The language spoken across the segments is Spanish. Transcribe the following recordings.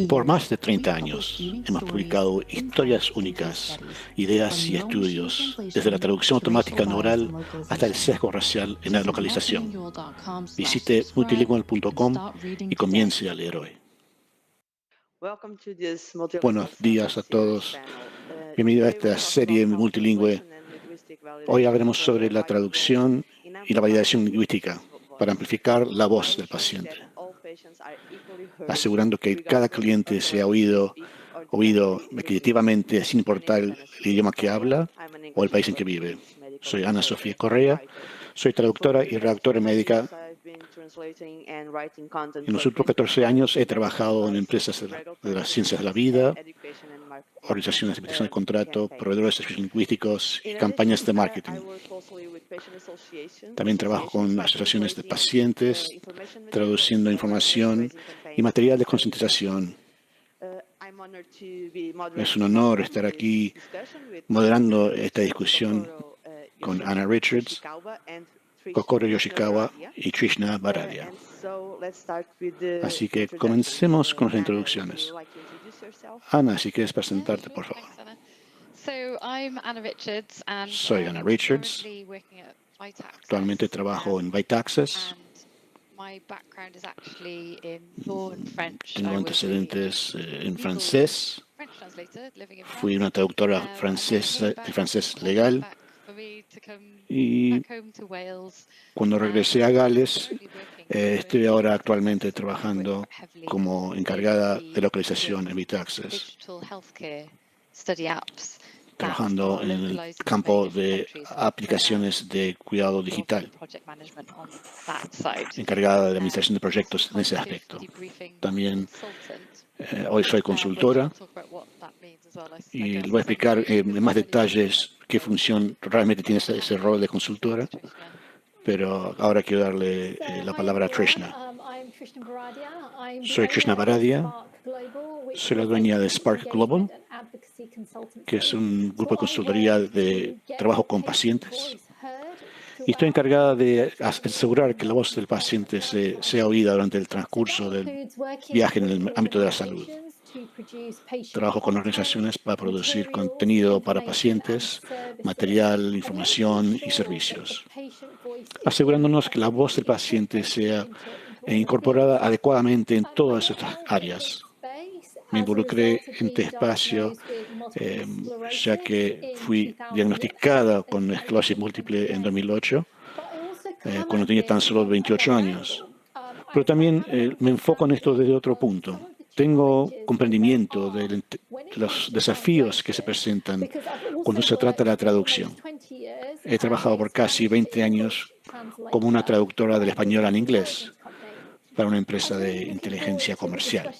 Por más de 30 años hemos publicado historias únicas, ideas y estudios, desde la traducción automática no oral hasta el sesgo racial en la localización. Visite multilingual.com y comience a leer hoy. Buenos días a todos. Bienvenido a esta serie multilingüe. Hoy hablaremos sobre la traducción y la validación lingüística para amplificar la voz del paciente, asegurando que cada cliente sea oído equitativamente sin importar el idioma que habla o el país en que vive. Soy Ana Sofía Correa, soy traductora y redactora médica. En los últimos 14 años he trabajado en empresas de las ciencias de la vida, organizaciones de investigación de contrato, proveedores de servicios lingüísticos y campañas de marketing. También trabajo con asociaciones de pacientes, traduciendo información y material de concientización. Es un honor estar aquí moderando esta discusión con Anna Richards, Kokoro Yoshikawa y Trishna Baradia. Así que comencemos con las introducciones. Ana, si quieres presentarte, por favor. Soy Anna Richards. Actualmente trabajo en Vitaxis. Tengo antecedentes en francés. Fui una traductora francesa de francés legal. Y cuando regresé a Gales, estoy ahora actualmente trabajando como encargada de localización en Vitaxis, trabajando en el campo de aplicaciones de cuidado digital, encargada de administración de proyectos en ese aspecto. También hoy soy consultora y les voy a explicar en más detalles qué función realmente tiene ese rol de consultora, pero ahora quiero darle la palabra a Trishna. Soy Trishna Baradia, soy la dueña de Spark Global, que es un grupo de consultoría de trabajo con pacientes. Y estoy encargada de asegurar que la voz del paciente sea oída durante el transcurso del viaje en el ámbito de la salud. Trabajo con organizaciones para producir contenido para pacientes, material, información y servicios, asegurándonos que la voz del paciente sea incorporada adecuadamente en todas estas áreas. Me involucré en este espacio ya que fui diagnosticada con esclerosis múltiple en 2008, cuando tenía tan solo 28 años. Pero también me enfoco en esto desde otro punto. Tengo comprendimiento de los desafíos que se presentan cuando se trata de la traducción. He trabajado por casi 20 años como una traductora del español al inglés para una empresa de inteligencia comercial.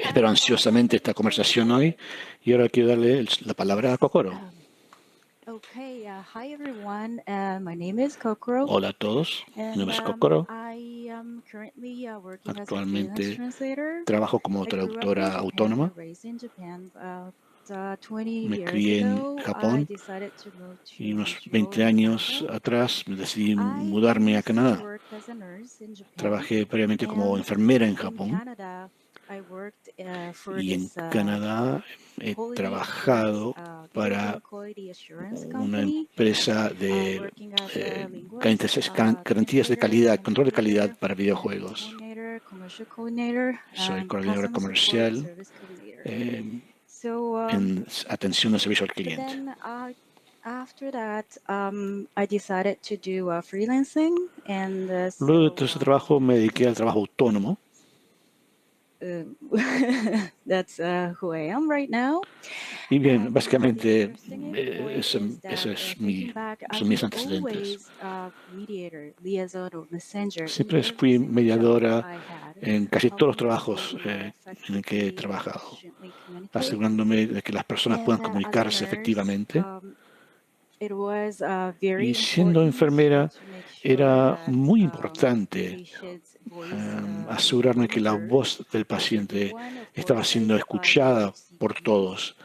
Espero ansiosamente esta conversación hoy y ahora quiero darle la palabra a Kokoro. Hi everyone. My name is Kokoro. Hola a todos, mi nombre es Kokoro. Actualmente trabajo como traductora autónoma. Me crié en Japón y unos 20 años atrás me decidí mudarme a Canadá. Trabajé previamente como enfermera en Japón y en Canadá he trabajado para una empresa de garantías de calidad, control de calidad para videojuegos. Soy coordinadora comercial en atención de servicio al cliente. Luego de todo ese trabajo me dediqué al trabajo autónomo. That's who I am right now. Y bien, básicamente son mis antecedentes. Siempre fui mediadora en casi todos los trabajos en los que he trabajado, asegurándome de que las personas puedan comunicarse efectivamente. Y siendo enfermera era muy importante asegurarme que la voz del paciente estaba siendo escuchada por todos.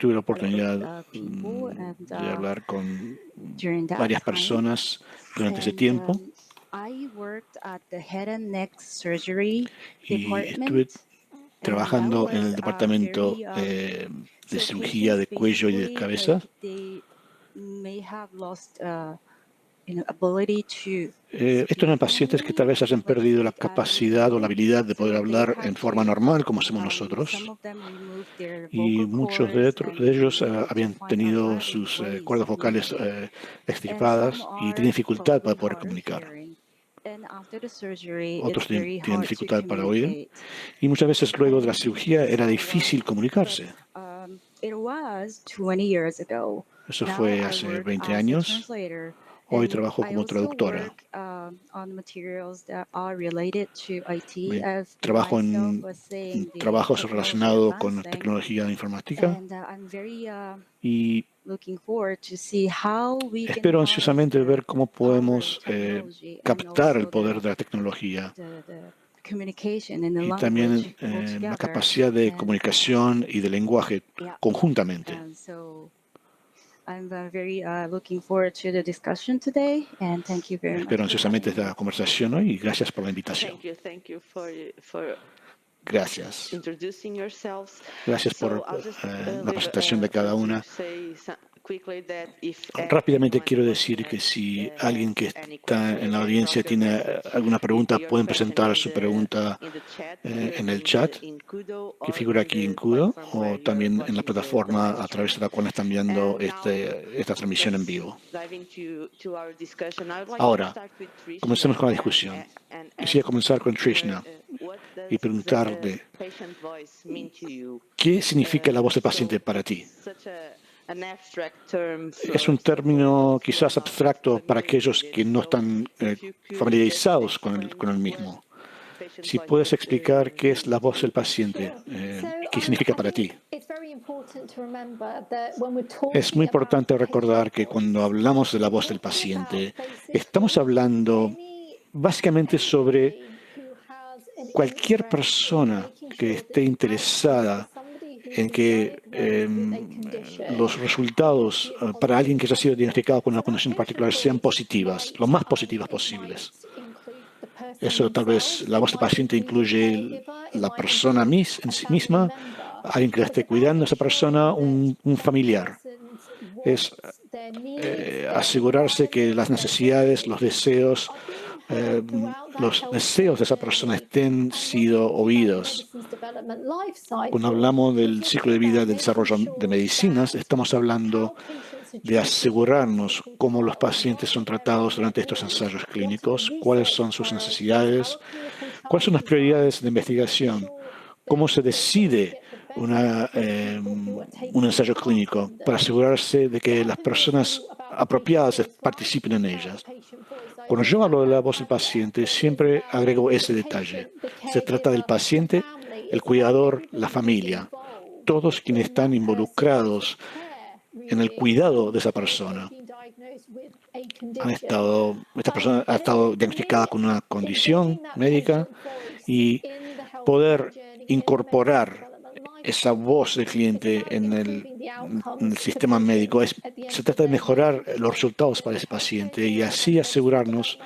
tuve la a lot oportunidad of people, and de hablar con during that varias time, personas durante ese and tiempo I worked at the head and neck surgery y estuve department, and that trabajando en was el departamento very de so cirugía patients de cuello y de basically cabeza. like they may have lost ability to Estos eran speak pacientes que tal normally, vez hayan like perdido la speak as capacidad o la normal. habilidad de poder So they hablar had en forma to normal como hacemos some nosotros. of them remove their Y vocal muchos cords and de to ellos be able to habían find tenido alternative sus ways cuerdas of vocales communicate. And some extirpadas y are tienen dificultad para probably poder hard of comunicar. hearing. And after the surgery, Otros it's very tienen hard to dificultad para oír communicate. y muchas veces luego de la And cirugía era so, difícil comunicarse. it was 20 years ago. Eso Now fue I hace work 20 as a años. translator. Hoy And trabajo I como also traductora. work on materials that are related to IT, as Trabajo myself en was saying, the trabajos technology relacionados con advancing. tecnología informática And I'm very y looking forward to see how we can espero harness ansiosamente ver cómo our podemos technology and captar el also poder de la tecnología the communication and the y también language all la together. capacidad de And comunicación y de lenguaje yeah, conjuntamente. and so I'm very looking forward to the discussion today, and thank you very much Espero for ansiosamente having me. esta conversación hoy y gracias por la invitación. Thank you for Gracias. introducing yourselves. Gracias por So I'll just la presentación de cada una. say quickly that if Rápidamente anyone quiero wants decir que si has alguien que any está question, en la you can audiencia drop your tiene message, alguna pregunta, your pueden question presentar su pregunta in the chat en here el chat in Kudo que or figura in aquí en the Kudo platform o where you're también en la watching the plataforma live a través de stream. la cual están viendo And now, esta transmisión en let's vivo. dive into our discussion. I would like to Ahora, start with Trishna comencemos con la discusión. and Quisiera ask comenzar con her, Trishna what y does preguntarle patient voice mean to you? ¿qué significa la voz del paciente para it's ti? such an abstract term Es un término quizás abstracto para aquellos que no están familiarizados con el mismo. Si puedes explicar qué es la voz del paciente, qué significa para ti. Es muy importante recordar que cuando hablamos de la voz del paciente, estamos hablando básicamente sobre cualquier persona que esté interesada en que los resultados para alguien que ya ha sido diagnosticado con una condición particular sean positivas, lo más positivas posibles. Eso tal vez la voz del paciente incluye la persona en sí misma, alguien que la esté cuidando a esa persona, un familiar. Es asegurarse que las necesidades, los deseos de esa persona estén sido oídos. Cuando hablamos del ciclo de vida del desarrollo de medicinas, estamos hablando de asegurarnos cómo los pacientes son tratados durante estos ensayos clínicos, cuáles son sus necesidades, cuáles son las prioridades de investigación, cómo se decide un ensayo clínico para asegurarse de que las personas apropiadas participen en ellas. Cuando yo hablo de la voz del paciente, siempre agrego ese detalle. Se trata del paciente, el cuidador, la familia, todos quienes están involucrados en el cuidado de esa persona. Esta persona ha estado diagnosticada con una condición médica y poder incorporar esa voz del cliente en el sistema médico. Se trata de mejorar los resultados para ese paciente y así asegurarnos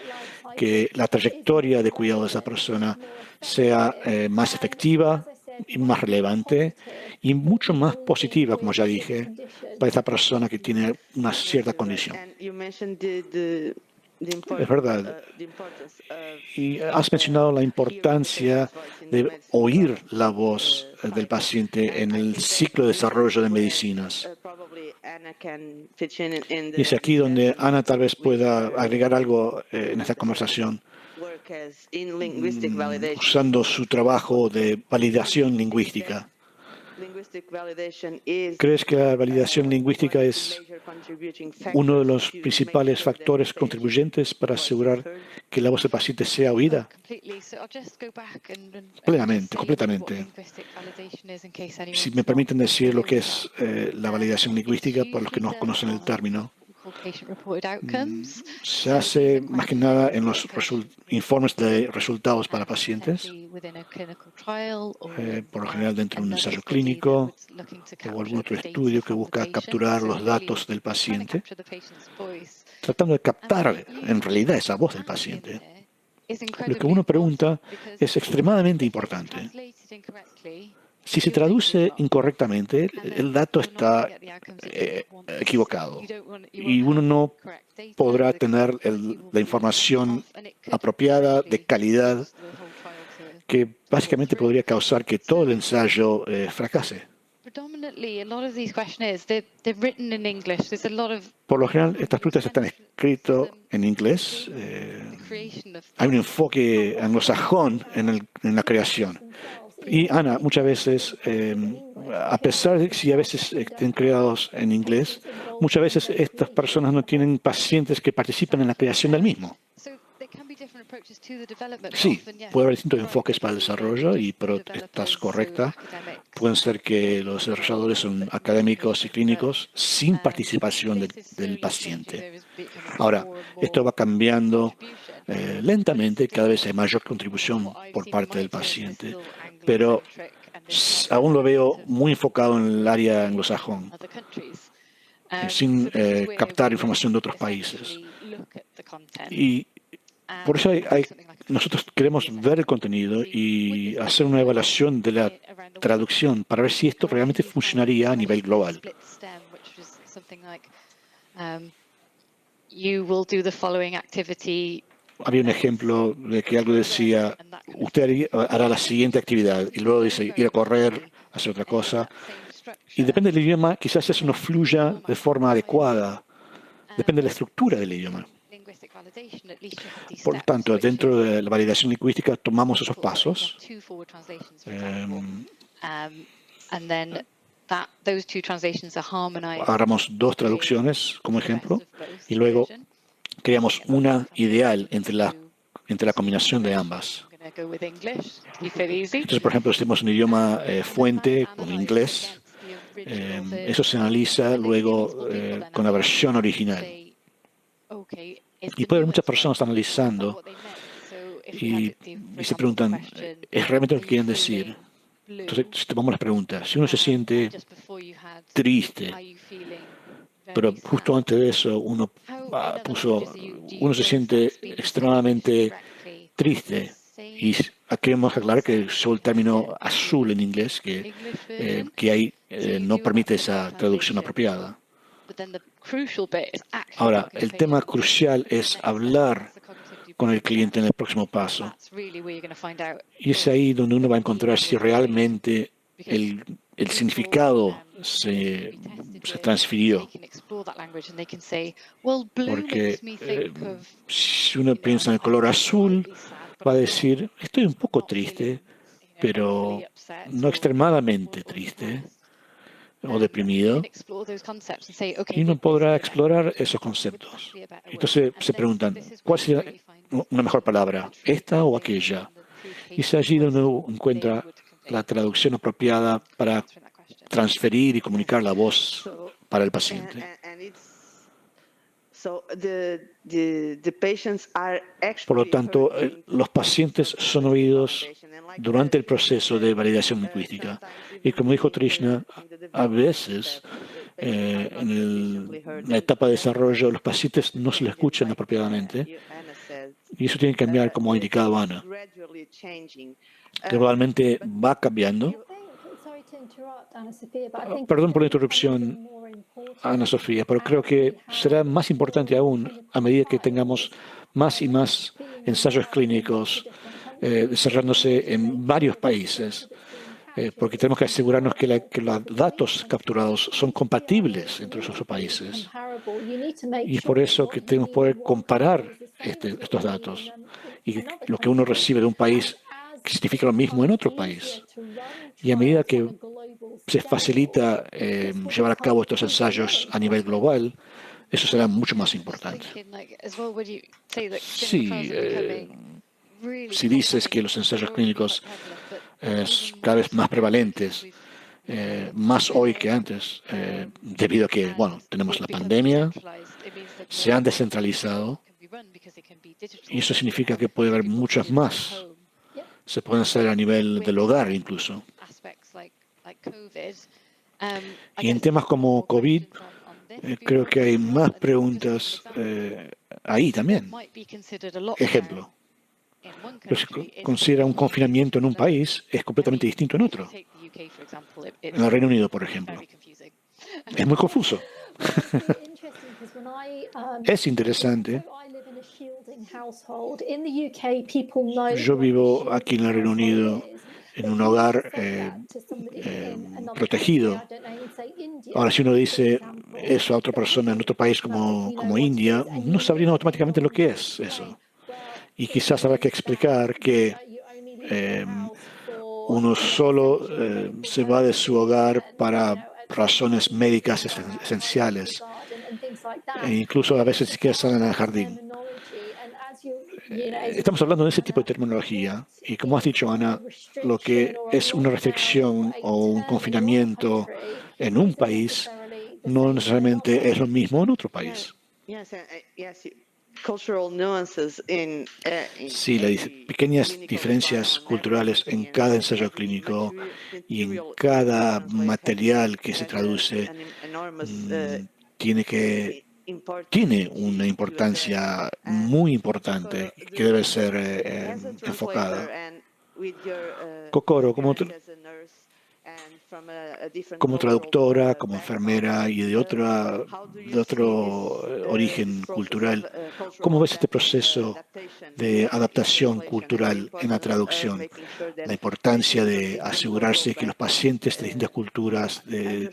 que la trayectoria de cuidado de esa persona sea más efectiva y más relevante y mucho más positiva, como ya dije, para esta persona que tiene una cierta condición. Es verdad. Y has mencionado la importancia de oír la voz del paciente en el ciclo de desarrollo de medicinas. Y es aquí donde Ana tal vez pueda agregar algo en esta conversación, usando su trabajo de validación lingüística. ¿Crees que la validación lingüística es uno de los principales factores contribuyentes para asegurar que la voz del paciente sea oída? Completamente. Si me permiten decir lo que es la validación lingüística, para los que no conocen el término. se hace más que nada en los informes de resultados para pacientes, por lo general dentro de un ensayo clínico o algún otro estudio que busca capturar los datos del paciente, tratando de captar en realidad esa voz del paciente. Lo que uno pregunta es extremadamente importante. Si se traduce incorrectamente, el dato está equivocado y uno no podrá tener la información apropiada, de calidad, que básicamente podría causar que todo el ensayo fracase. Por lo general, estas preguntas están escritas en inglés. Hay un enfoque anglosajón en la creación. Y Ana, muchas veces, a pesar de que si a veces estén creados en inglés, muchas veces estas personas no tienen pacientes que participen en la creación del mismo. Sí, puede haber distintos enfoques para el desarrollo, pero estás correcta. Pueden ser que los desarrolladores son académicos y clínicos sin participación del paciente. Ahora, esto va cambiando lentamente, cada vez hay mayor contribución por parte del paciente, pero aún lo veo muy enfocado en el área anglosajón, sin captar información de otros países. Y por eso nosotros queremos ver el contenido y hacer una evaluación de la traducción para ver si esto realmente funcionaría a nivel global. Había un ejemplo de que algo decía, usted hará la siguiente actividad y luego dice ir a correr, hacer otra cosa. Y depende del idioma, quizás eso no fluya de forma adecuada. Depende de la estructura del idioma. Por lo tanto, dentro de la validación lingüística tomamos esos pasos. Agarramos dos traducciones como ejemplo y luego creamos una ideal entre la combinación de ambas. Entonces, por ejemplo, si tenemos un idioma fuente como inglés, eso se analiza luego con la versión original. Y puede haber muchas personas analizando y se preguntan, ¿es realmente lo que quieren decir? Entonces, si tomamos la pregunta, si uno se siente triste, pero justo antes de eso uno se siente extremadamente triste, y queremos aclarar que usó el término azul en inglés, que ahí no permite esa traducción apropiada. Ahora, el tema crucial es hablar con el cliente en el próximo paso. Y es ahí donde uno va a encontrar si realmente el significado se transfirió. Porque si uno piensa en el color azul, va a decir, estoy un poco triste, pero no extremadamente triste o deprimido, y uno podrá explorar esos conceptos. Entonces se preguntan, ¿cuál sería una mejor palabra, esta o aquella? Y es allí donde uno encuentra la traducción apropiada para transferir y comunicar la voz para el paciente. Por lo tanto, los pacientes son oídos durante el proceso de validación lingüística. Y como dijo Trishna, a veces en la etapa de desarrollo los pacientes no se les escuchan apropiadamente. Y eso tiene que cambiar, como ha indicado Ana. Gradualmente va cambiando. Perdón por la interrupción, Ana Sofía, pero creo que será más importante aún a medida que tengamos más y más ensayos clínicos desarrollándose en varios países, porque tenemos que asegurarnos que los datos capturados son compatibles entre esos países. Y es por eso que tenemos que poder comparar estos datos. Y lo que uno recibe de un país significa lo mismo en otro país. Y a medida que se facilita llevar a cabo estos ensayos a nivel global, eso será mucho más importante. Sí, si dices que los ensayos clínicos son cada vez más prevalentes, más hoy que antes, debido a que, bueno, tenemos la pandemia, se han descentralizado y eso significa que puede haber muchas más. Se pueden hacer a nivel del hogar incluso. Y en temas como COVID, creo que hay más preguntas ahí también. Ejemplo, pues, considera un confinamiento en un país es completamente distinto en otro. En el Reino Unido, por ejemplo. Es muy confuso. Es interesante. Yo vivo aquí en el Reino Unido en un hogar protegido. Ahora, si uno dice eso a otra persona en otro país como India, no sabrían automáticamente lo que es eso. Y quizás habrá que explicar que uno solo se va de su hogar para razones médicas esenciales. E incluso a veces siquiera salen al jardín. Estamos hablando de ese tipo de terminología. Y como has dicho, Ana, lo que es una restricción o un confinamiento en un país no necesariamente es lo mismo en otro país. Sí, pequeñas diferencias culturales en cada ensayo clínico y en cada material que se traduce tiene una importancia muy importante que debe ser enfocada. Kokoro, como traductora, como enfermera y de otro origen cultural, ¿cómo ves este proceso de adaptación cultural en la traducción? La importancia de asegurarse que los pacientes de distintas culturas, de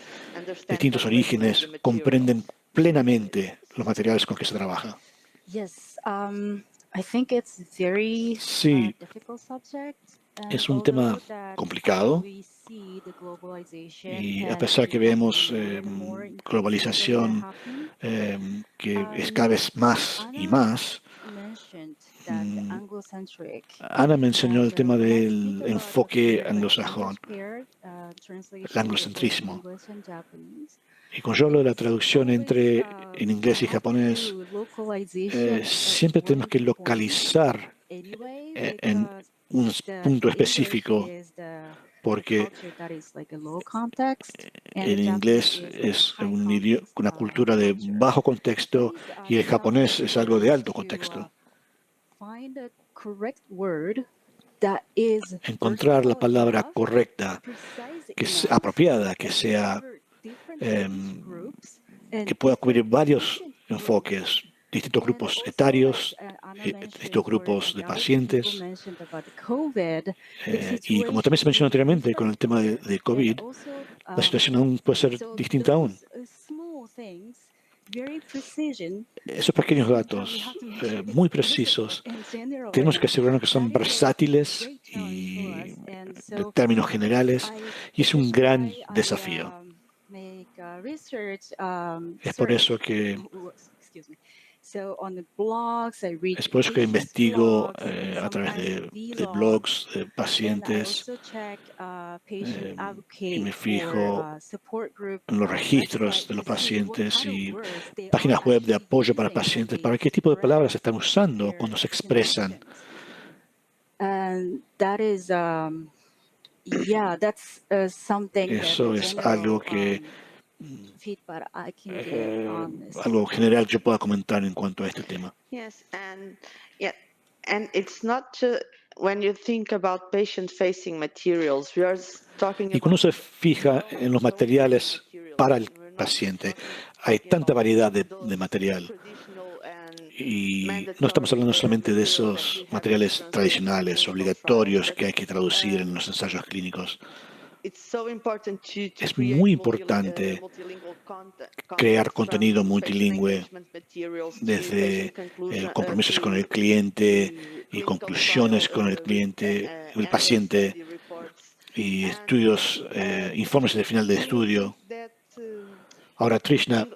distintos orígenes, comprenden plenamente los materiales con que se trabaja. Sí, es un tema complicado y a pesar que vemos globalización que es cada vez más y más, Ana mencionó el tema del enfoque anglosajón, el anglocentrismo. Y cuando yo hablo de la traducción en inglés y japonés, siempre tenemos que localizar en un punto específico, porque el inglés es una cultura de bajo contexto y el japonés es algo de alto contexto. Encontrar la palabra correcta, que sea apropiada, que sea que pueda cubrir varios enfoques, distintos grupos etarios, distintos grupos de pacientes. Y como también se mencionó anteriormente con el tema de COVID, la situación aún puede ser distinta aún. Esos pequeños datos muy precisos, tenemos que asegurarnos que son versátiles y de términos generales, y es un gran desafío. Es por eso que investigo a través de blogs de pacientes y me fijo en los registros de los pacientes y páginas web de apoyo para pacientes para qué tipo de palabras están usando cuando se expresan. Eso es algo que algo general que yo pueda comentar en cuanto a este tema. Y cuando se fija en los materiales para el paciente, hay tanta variedad de material. Y no estamos hablando solamente de esos materiales tradicionales, obligatorios que hay que traducir en los ensayos clínicos. Es muy importante crear contenido multilingüe, desde compromisos con el cliente y conclusiones con el cliente, el paciente, y estudios, informes de final de estudio. Ahora, Trishna,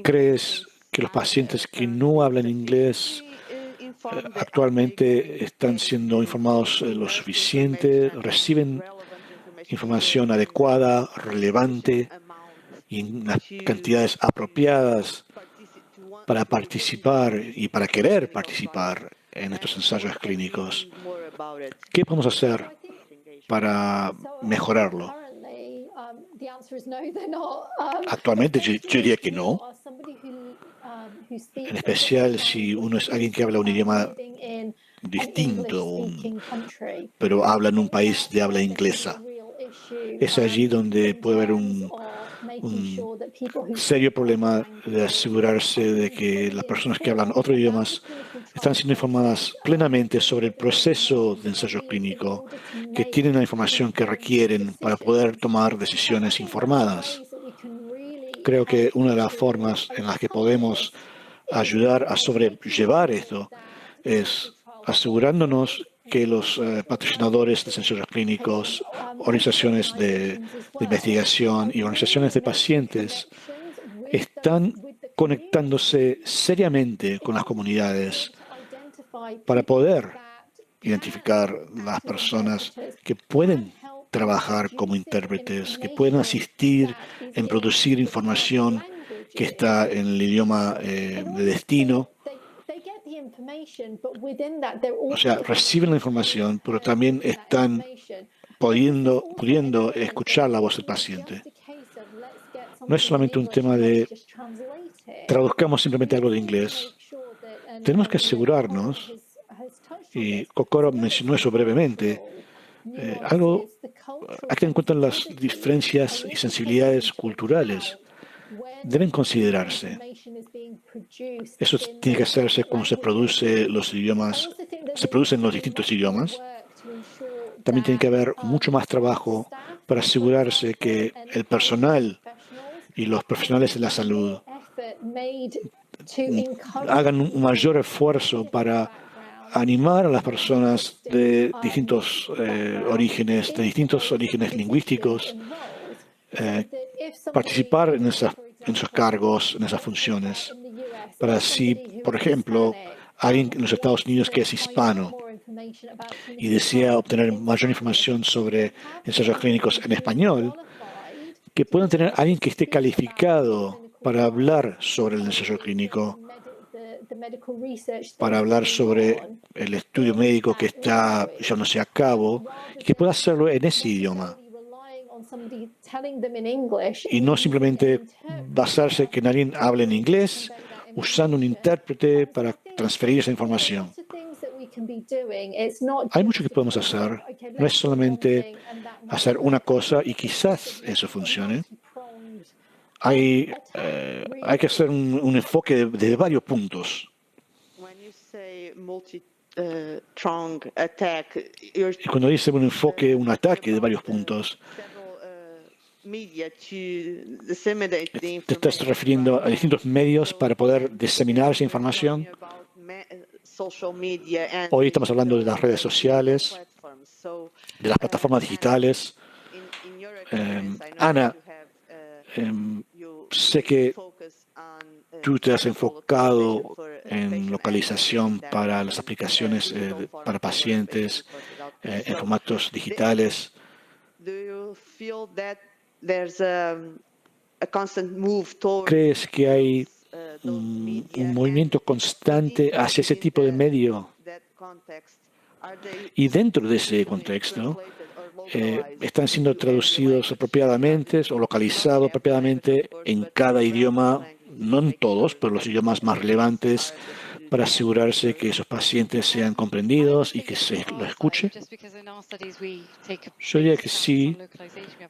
¿crees que los pacientes que no hablan inglés actualmente están siendo informados lo suficiente, reciben información adecuada, relevante y en las cantidades apropiadas para participar y para querer participar en estos ensayos clínicos. ¿Qué podemos hacer para mejorarlo? Actualmente yo diría que no, en especial si uno es alguien que habla un idioma distinto, pero habla en un país de habla inglesa. Es allí donde puede haber un serio problema de asegurarse de que las personas que hablan otros idiomas están siendo informadas plenamente sobre el proceso de ensayo clínico, que tienen la información que requieren para poder tomar decisiones informadas. Creo que una de las formas en las que podemos ayudar a sobrellevar esto es asegurándonos que los patrocinadores de ensayos clínicos, organizaciones de investigación y organizaciones de pacientes están conectándose seriamente con las comunidades para poder identificar las personas que pueden trabajar como intérpretes, que pueden asistir en producir información que está en el idioma de destino. O sea, reciben la información, pero también están pudiendo escuchar la voz del paciente. No es solamente un tema de traduzcamos simplemente algo de inglés. Tenemos que asegurarnos, y Kokoro mencionó eso brevemente, hay que tener en cuenta las diferencias y sensibilidades culturales. Deben considerarse. Eso tiene que hacerse cuando se producen los distintos idiomas. También tiene que haber mucho más trabajo para asegurarse que el personal y los profesionales de la salud hagan un mayor esfuerzo para animar a las personas de distintos orígenes lingüísticos, participar en esos cargos, en esas funciones, para así, por ejemplo, alguien en los Estados Unidos que es hispano y desea obtener mayor información sobre ensayos clínicos en español, que puedan tener a alguien que esté calificado para hablar sobre el ensayo clínico, para hablar sobre el estudio médico que está llevándose a cabo, y que pueda hacerlo en ese idioma. Y no simplemente basarse que alguien hable en inglés, usando un intérprete para transferir esa información. Hay mucho que podemos hacer. No es solamente hacer una cosa y quizás eso funcione. Hay que hacer un enfoque de varios puntos. Y cuando dice un enfoque, un ataque de varios puntos, te estás refiriendo a distintos medios para poder diseminar esa información. Hoy estamos hablando de las redes sociales, de las plataformas digitales. Ana, sé que tú te has enfocado en localización para las aplicaciones para pacientes en formatos digitales. ¿Crees que hay un movimiento constante hacia ese tipo de medio? Y dentro de ese contexto, ¿están siendo traducidos apropiadamente o localizados apropiadamente en cada idioma? No en todos, pero los idiomas más relevantes, para asegurarse que esos pacientes sean comprendidos y que se lo escuche? Yo diría que sí.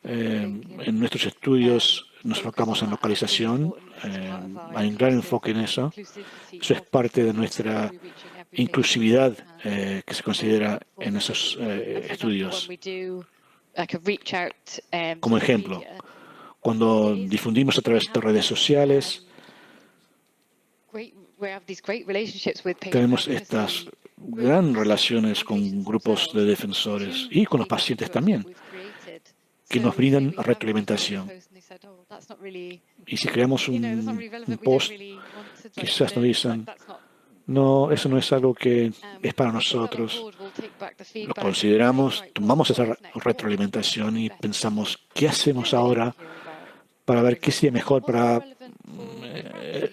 En nuestros estudios nos enfocamos en localización. Hay un gran enfoque en eso. Eso es parte de nuestra inclusividad que se considera en esos estudios. Como ejemplo, cuando difundimos a través de redes sociales, tenemos estas grandes relaciones con grupos de defensores y con los pacientes también, que nos brindan retroalimentación. Y si creamos un post, quizás nos dicen, no, eso no es algo que es para nosotros. Lo consideramos, tomamos esa retroalimentación y pensamos, ¿qué hacemos ahora para ver qué sería mejor para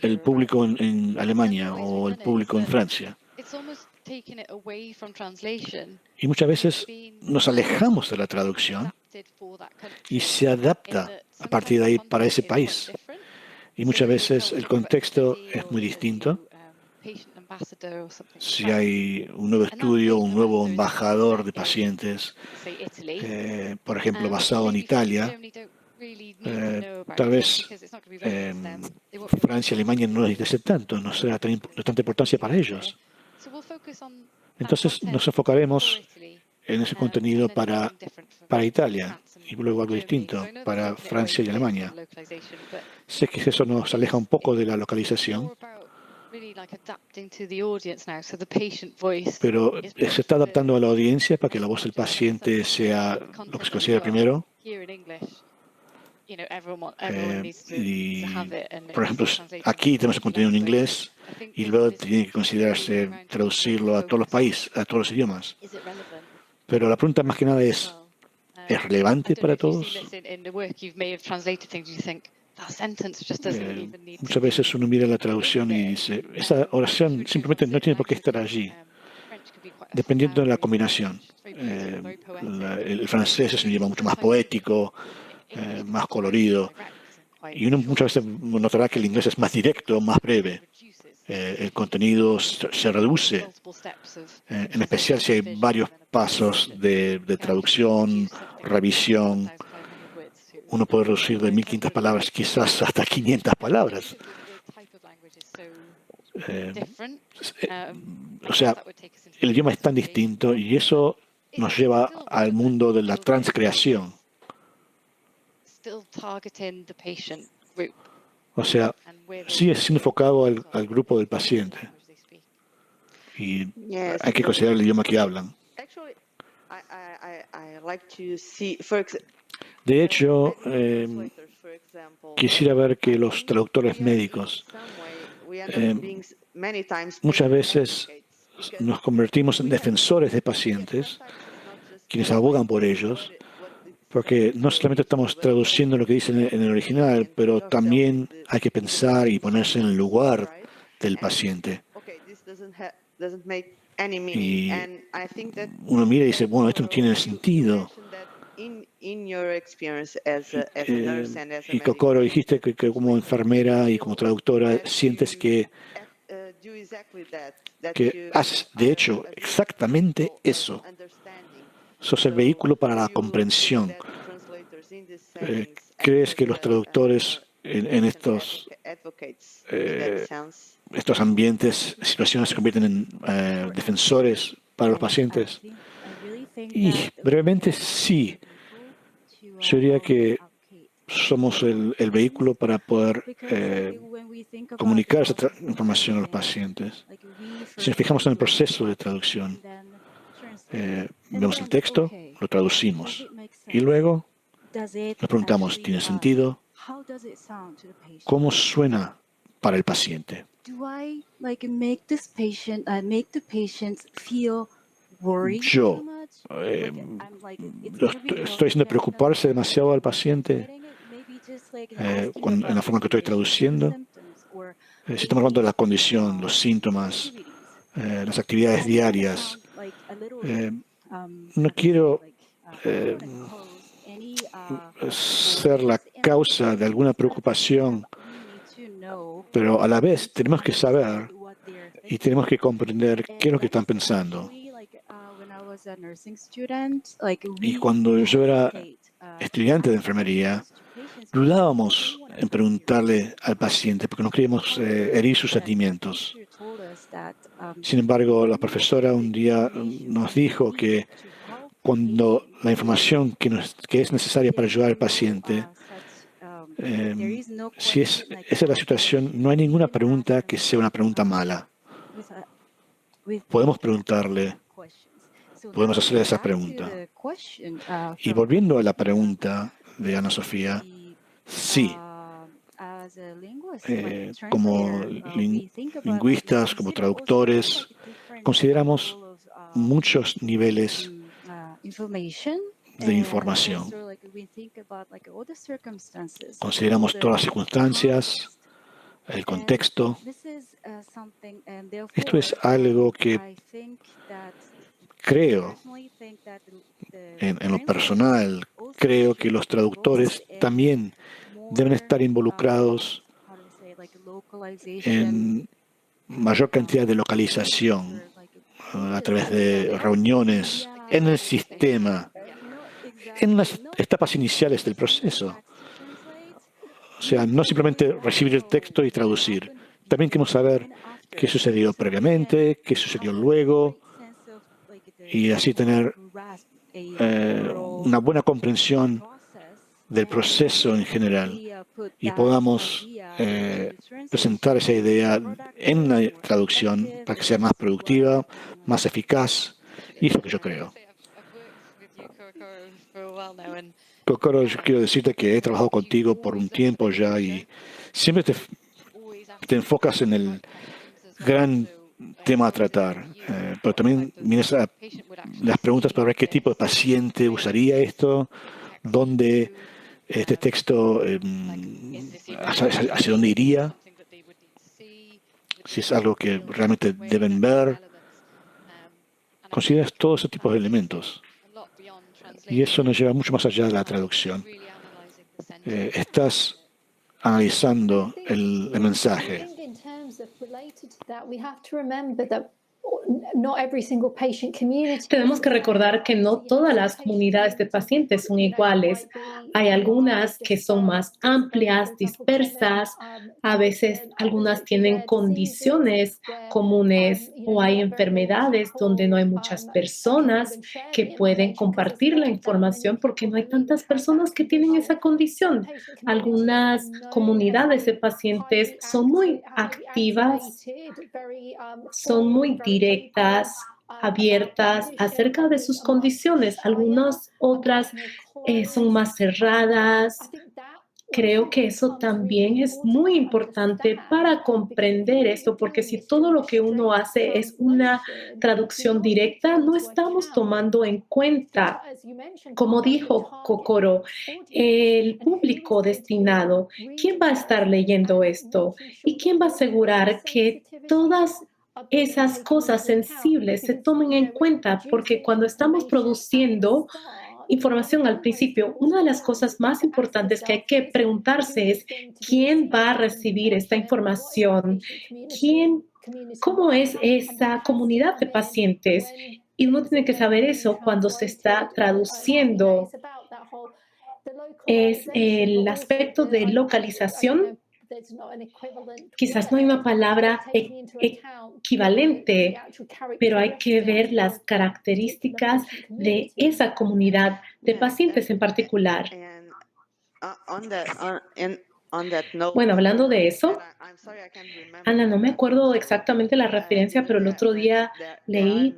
el público en Alemania o el público en Francia. Y muchas veces nos alejamos de la traducción y se adapta a partir de ahí para ese país. Y muchas veces el contexto es muy distinto. Si hay un nuevo estudio, un nuevo embajador de pacientes, por ejemplo, basado en Italia, tal vez Francia y Alemania no les interese tanto, no será de tanta importancia para ellos. Entonces nos enfocaremos en ese contenido para Italia y luego algo distinto para Francia y Alemania. Sé que eso nos aleja un poco de la localización, pero se está adaptando a la audiencia para que la voz del paciente sea lo que se considera primero. Y, por ejemplo, aquí tenemos el contenido en inglés y luego tiene que considerarse traducirlo a todos los países, a todos los idiomas. Pero la pregunta más que nada ¿es relevante para todos? Muchas veces uno mira la traducción y dice, esa oración simplemente no tiene por qué estar allí, dependiendo de la combinación. El francés es un idioma mucho más poético, más colorido, y uno muchas veces notará que el inglés es más directo, más breve. El contenido se reduce, en especial si hay varios pasos de traducción, revisión. Uno puede reducir de 1.500 palabras quizás hasta 500 palabras. O sea, el idioma es tan distinto y eso nos lleva al mundo de la transcreación. O sea, sigue siendo enfocado al grupo del paciente. Y hay que considerar el idioma que hablan. De hecho, quisiera ver que los traductores médicos muchas veces nos convertimos en defensores de pacientes, quienes abogan por ellos, porque no solamente estamos traduciendo lo que dicen en el original, pero también hay que pensar y ponerse en el lugar del paciente. Y uno mira y dice, bueno, esto no tiene sentido. Y Kokoro, dijiste que como enfermera y como traductora sientes que haces, de hecho, exactamente eso. Sos el vehículo para la comprensión. ¿Crees que los traductores en estos ambientes, situaciones se convierten en defensores para los pacientes? Y brevemente sí. Yo diría que somos el vehículo para poder comunicar esa información a los pacientes. Si nos fijamos en el proceso de traducción, vemos el texto, lo traducimos y luego nos preguntamos, ¿tiene sentido? ¿Cómo suena para el paciente? Yo estoy haciendo preocuparse demasiado al paciente en la forma que estoy traduciendo. Si estamos hablando de la condición, los síntomas, las actividades diarias, no quiero ser la causa de alguna preocupación, pero a la vez tenemos que saber y tenemos que comprender qué es lo que están pensando. Y cuando yo era estudiante de enfermería, dudábamos en preguntarle al paciente porque no queríamos herir sus sentimientos. Sin embargo, la profesora un día nos dijo que cuando la información que es necesaria para ayudar al paciente, si esa es la situación, no hay ninguna pregunta que sea una pregunta mala. Podemos preguntarle, podemos hacerle esa pregunta. Y volviendo a la pregunta de Ana Sofía, sí, como lingüistas, como traductores, consideramos muchos niveles de información. Also, like, we think about, like, all the circumstances, Consideramos all the todas las circunstancias, el context. contexto. This is, something, and Esto es therefore, algo que I think that creo, personally think that the en lo translators personal, also creo que should los be traductores involved in también deben estar more, involucrados how do you say, like localization, en mayor cantidad de localización or like a través de reuniones en el sistema, en las etapas iniciales del proceso. O sea, no simplemente recibir el texto y traducir. También queremos saber qué sucedió previamente, qué sucedió luego, y así tener una buena comprensión del proceso en general y podamos presentar esa idea en la traducción para que sea más productiva, más eficaz, y es lo que yo creo. Kokoro, yo quiero decirte que he trabajado contigo por un tiempo ya y siempre te enfocas en el gran tema a tratar, pero también vienes a las preguntas para ver qué tipo de paciente usaría esto, dónde este texto, hacia dónde iría, si es algo que realmente deben ver. Consideras todos esos tipos de elementos y eso nos lleva mucho más allá de la traducción. Estás analizando el mensaje. Tenemos que recordar que no todas las comunidades de pacientes son iguales. Hay algunas que son más amplias, dispersas. A veces algunas tienen condiciones comunes o hay enfermedades donde no hay muchas personas que pueden compartir la información porque no hay tantas personas que tienen esa condición. Algunas comunidades de pacientes son muy activas, son muy directas, abiertas acerca de sus condiciones. Algunas otras son más cerradas. Creo que eso también es muy importante para comprender esto, porque si todo lo que uno hace es una traducción directa, no estamos tomando en cuenta, como dijo Kokoro, el público destinado. ¿Quién va a estar leyendo esto? ¿Y quién va a asegurar que todas esas cosas sensibles se tomen en cuenta? Porque cuando estamos produciendo información al principio, una de las cosas más importantes que hay que preguntarse es quién va a recibir esta información, cómo es esa comunidad de pacientes. Y uno tiene que saber eso cuando se está traduciendo. Es el aspecto de localización. Quizás no hay una palabra equivalente, pero hay que ver las características de esa comunidad de pacientes en particular. Bueno, hablando de eso, Ana, no me acuerdo exactamente la referencia, pero el otro día leí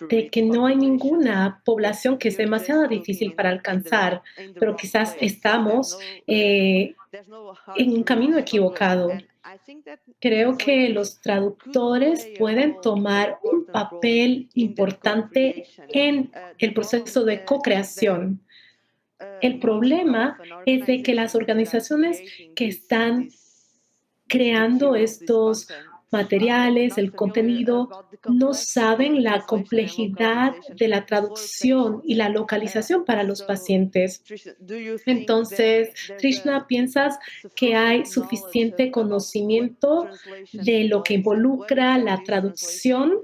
de que no hay ninguna población que es demasiado difícil para alcanzar, pero quizás estamos en un camino equivocado. Creo que los traductores pueden tomar un papel importante en el proceso de co-creación. El problema es de que las organizaciones que están creando estos materiales, el contenido, no saben la complejidad de la traducción y la localización para los pacientes. Entonces, Trishna, ¿piensas que hay suficiente conocimiento de lo que involucra la traducción?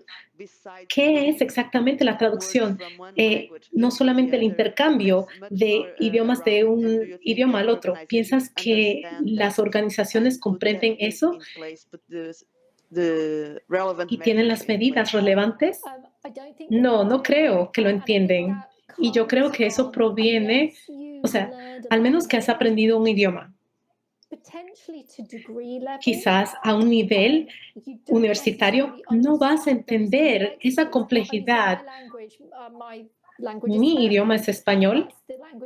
¿Qué es exactamente la traducción? No solamente el intercambio de idiomas de un idioma al otro. ¿Piensas que las organizaciones comprenden eso y tienen las medidas relevantes? No, no creo que lo entienden. Y yo creo que eso proviene, o sea, al menos que has aprendido un idioma. Quizás a un nivel universitario no vas a entender esa complejidad. Mi idioma es español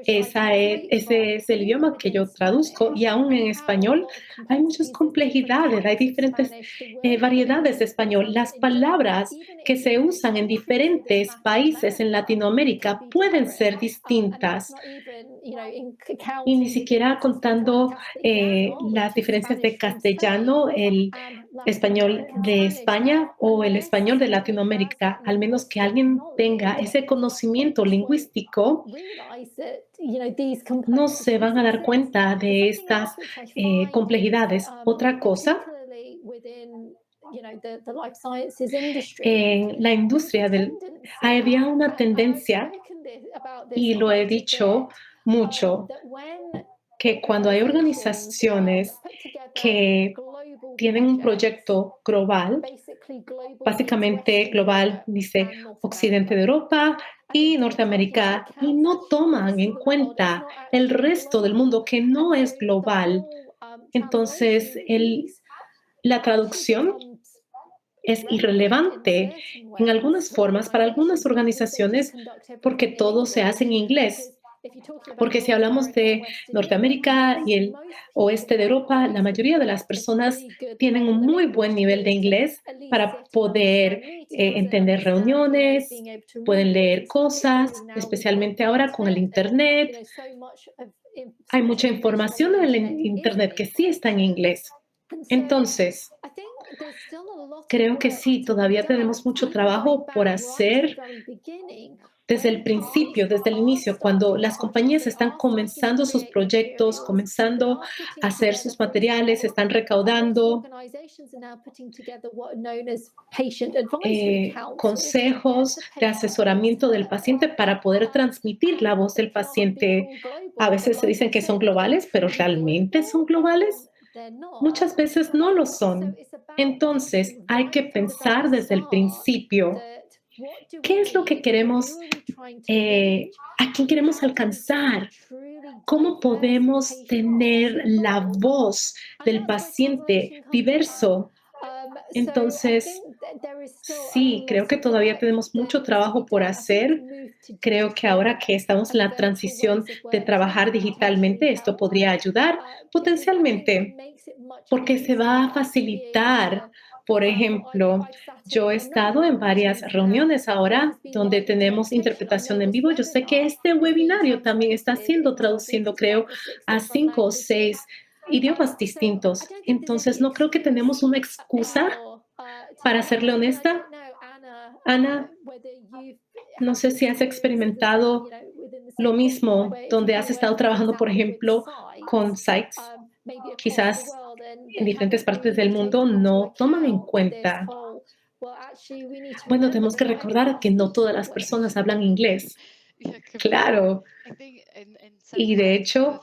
ese es el idioma que yo traduzco, y aún en español hay muchas complejidades, hay diferentes variedades de español. Las palabras que se usan en diferentes países en Latinoamérica pueden ser distintas, y ni siquiera contando las diferencias de castellano, el español de España o el español de Latinoamérica. Al menos que alguien tenga ese conocimiento lingüístico, no se van a dar cuenta de estas complejidades. Otra cosa, en la industria había una tendencia, y lo he dicho mucho, que cuando hay organizaciones que tienen un proyecto global, básicamente global dice Occidente de Europa y Norteamérica, y no toman en cuenta el resto del mundo que no es global. Entonces, la traducción es irrelevante en algunas formas para algunas organizaciones porque todo se hace en inglés. Porque si hablamos de Norteamérica y el oeste de Europa, la mayoría de las personas tienen un muy buen nivel de inglés para poder entender reuniones, pueden leer cosas, especialmente ahora con el Internet. Hay mucha información en el Internet que sí está en inglés. Entonces, creo que sí, todavía tenemos mucho trabajo por hacer desde el principio, desde el inicio, cuando las compañías están comenzando sus proyectos, comenzando a hacer sus materiales, están recaudando consejos de asesoramiento del paciente para poder transmitir la voz del paciente. A veces se dicen que son globales, pero ¿realmente son globales? Muchas veces no lo son. Entonces, hay que pensar desde el principio. ¿Qué es lo que queremos? ¿A quién queremos alcanzar? ¿Cómo podemos tener la voz del paciente diverso? Entonces, sí, creo que todavía tenemos mucho trabajo por hacer. Creo que ahora que estamos en la transición de trabajar digitalmente, esto podría ayudar potencialmente, porque se va a facilitar. Por ejemplo, yo he estado en varias reuniones ahora donde tenemos interpretación en vivo. Yo sé que este webinario también está traduciendo, creo, a 5 o 6 idiomas distintos. Entonces, no creo que tenemos una excusa. Para serle honesta, Ana, no sé si has experimentado lo mismo, donde has estado trabajando, por ejemplo, con sites, quizás en diferentes partes del mundo no toman en cuenta. Bueno, tenemos que recordar que no todas las personas hablan inglés. Claro. Y de hecho,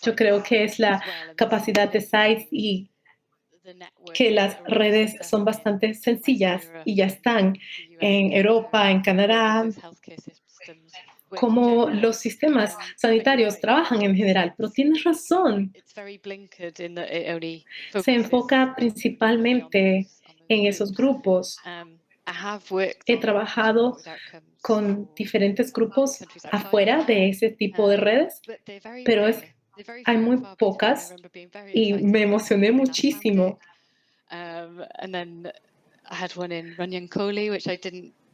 yo creo que es la capacidad de sites y que las redes son bastante sencillas y ya están en Europa, en Canadá, como los sistemas sanitarios trabajan en general. Pero tienes razón. Se enfoca principalmente en esos grupos. He trabajado con diferentes grupos afuera de ese tipo de redes, pero hay muy pocas y me emocioné muchísimo.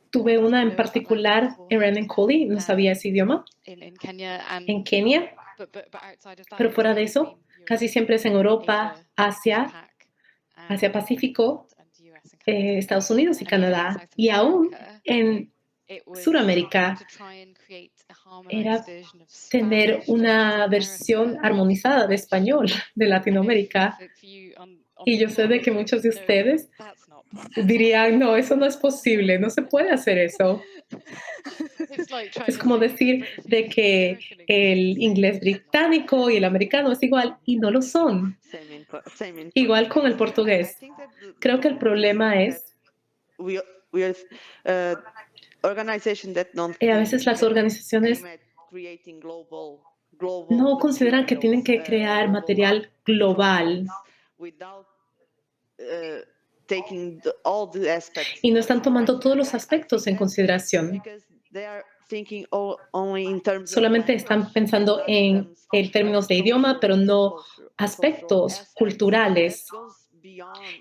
Tuve una en particular en Runyon-Coley, no sabía ese idioma, en Kenia, pero fuera de eso, casi siempre es en Europa, Asia Pacífico, Estados Unidos y Canadá, y aún en Sudamérica era tener una versión armonizada de español de Latinoamérica. Y yo sé de que muchos de ustedes dirían, no, eso no es posible, no se puede hacer eso. Es como decir de que el inglés británico y el americano es igual, y no lo son. Igual con el portugués. Creo que el problema es a veces las organizaciones no consideran que tienen que crear material global y no están tomando todos los aspectos en consideración Solamente están pensando en términos de idioma, pero no aspectos culturales.